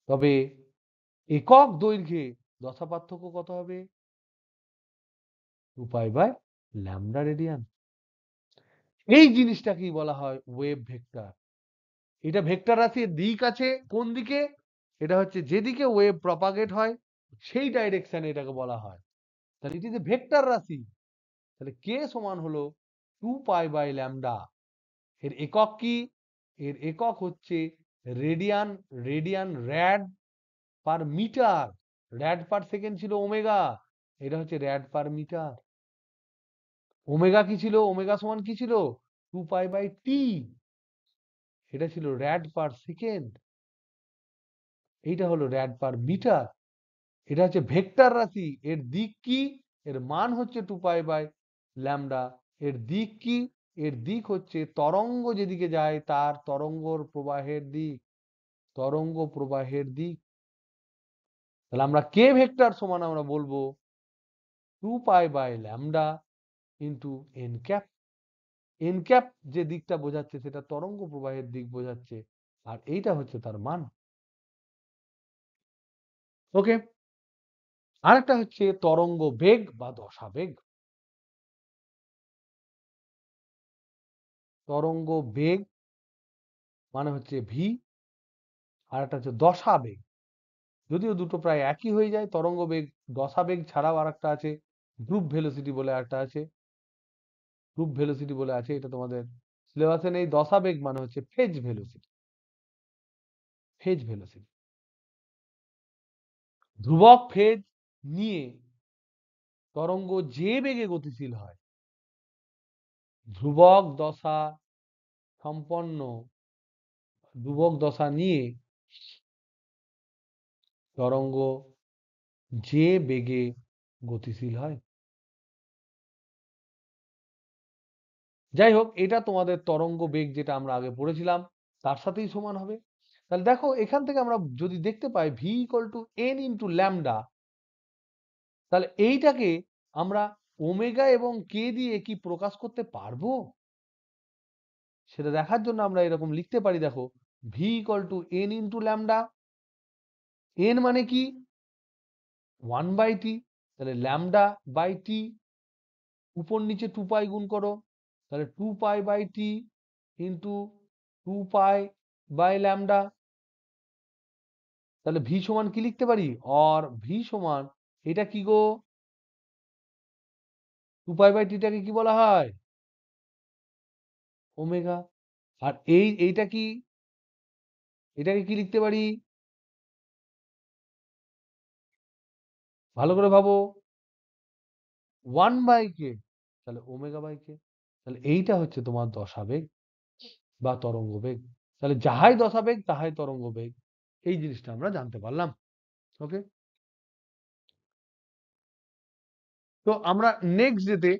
তবে একক দৈর্ঘ্যে দশা পার্থক্য কত হবে? 2π/λ রেডিয়ান। এই জিনিসটাকেই বলা হয় ওয়েভ ভেক্টর। এটা ভেক্টর রাশির দিক আছে কোন দিকে? এটা হচ্ছে যেদিকে ওয়েভ প্রপাগেট হয় সেই ডাইরেকশনে এটাকে বলা হয়। তাহলে এটি যে ভেক্টর রাশি, তাহলে কে সমান হলো 2π/λ। এর একক কি? এর একক হচ্ছে radian, rad per metre. Rad per second ছিল ওমেগা, এটা হচ্ছে র্যাড পার মিটার। ওমেগা কি ছিল? ওমেগা সমান কি ছিল? 2π/t। এটা ছিল র্যাড পার সেকেন্ড, এইটা হলো র্যাড পার মিটার। এটা হচ্ছে ভেক্টর রাশি। এর দিক কি? এর মান হচ্ছে 2π/λ। এর দিক কি? এর দিক হচ্ছে তরঙ্গ যেদিকে যায় তার তরঙ্গ প্রবাহের দিক। তাহলে আমরা কে ভেক্টর সমান আমরা বলবো 2π/λ into N cap. N cap যে দিকটা বোঝাচ্ছে সেটা তরঙ্গ প্রবাহের দিক বোঝাচ্ছে, আর এইটা হচ্ছে তার মান। ওকে, আরেকটা হচ্ছে তরঙ্গ বেগ বা দশা বেগ। তরঙ্গ বেগ মানে হচ্ছে ভি, আর একটা হচ্ছে দশা বেগ। যদিও দুটো প্রায় একই হয়ে যায়। তরঙ্গ বেগ, দশা বেগ ছাড়াও আরেকটা আছে গ্রুপ ভেলোসিটি বলে একটা আছে, এটা তোমাদের সিলেবাসে নেই। দশা বেগ মানে হচ্ছে ফেজ ভেলোসিটি। ধ্রুবক ফেজ নিয়ে তরঙ্গ যে বেগে গতিশীল হয়, ধ্রুবক দশা সম্পন্ন ধ্রুবক দশা নিয়ে তরঙ্গ যে বেগে গতিশীল হয়। যাই হোক, এটা তোমাদের তরঙ্গ বেগ যেটা আমরা আগে পড়েছিলাম তার সাথেই সমান হবে। তাহলে দেখো এখান থেকে আমরা যদি দেখতে পাই V equal to N into lambda, তাহলে এইটাকে আমরা ওমেগা এবং কে দিয়ে কি প্রকাশ করতে পারবো? সেটা দেখার জন্য আমরা এরকম লিখতে পারি, দেখো V equal to N into lambda. N মানে কি? 1/t, তাহলে ল্যামডা বাই টি, উপর নিচে 2 পাই গুণ করো, তাহলে 2 পাই/t ইন্টু 2 পাই/ল্যামডা। তাহলে ভি সমান কি লিখতে পারি? অর ভি সমান, এটা কি গো? 2 পাই/tটাকে কি বলা হয়? ওমেগা। আর এইটা কি? এটাকে কি লিখতে পারি? ভালো করে ভাবো। 1/k, তাহলে ওমেগা/k। তাহলে এইটা হচ্ছে তোমার দশাবেগ বা তরঙ্গ বেগ। তাহলে যাহাই দশাবেগ তাহাই তরঙ্গ বেগ, এই জিনিসটা আমরা জানতে পারলাম। ওকে, তো আমরা নেক্সট ডেতে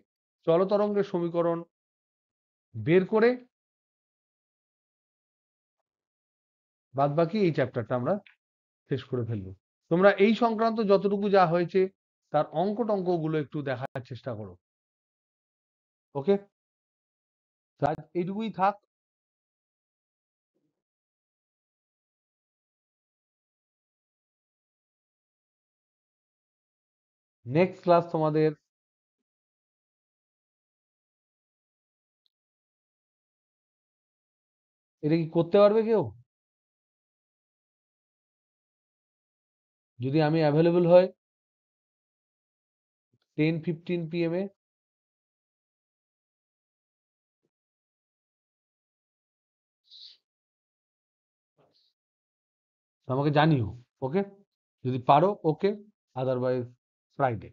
চলতরঙ্গের সমীকরণ বের করে বাদ বাকি এই চ্যাপ্টারটা আমরা শেষ করে ফেলবো। তোমরা এই সংক্রান্ত যতটুকু যা হয়েছে তার অঙ্ক টঙ্ক গুলো একটু দেখার চেষ্টা করো। ওকে, আজ এইটুকুই থাক। নেক্সট ক্লাস তোমাদের এটা কি করতে পারবে কেউ? যদি আমি অ্যাভেলেবল হয় 10:15 PM এ, আমাকে জানিও। ওকে, যদি পারো ওকে, আদারওয়াইজ ফ্রাইডে।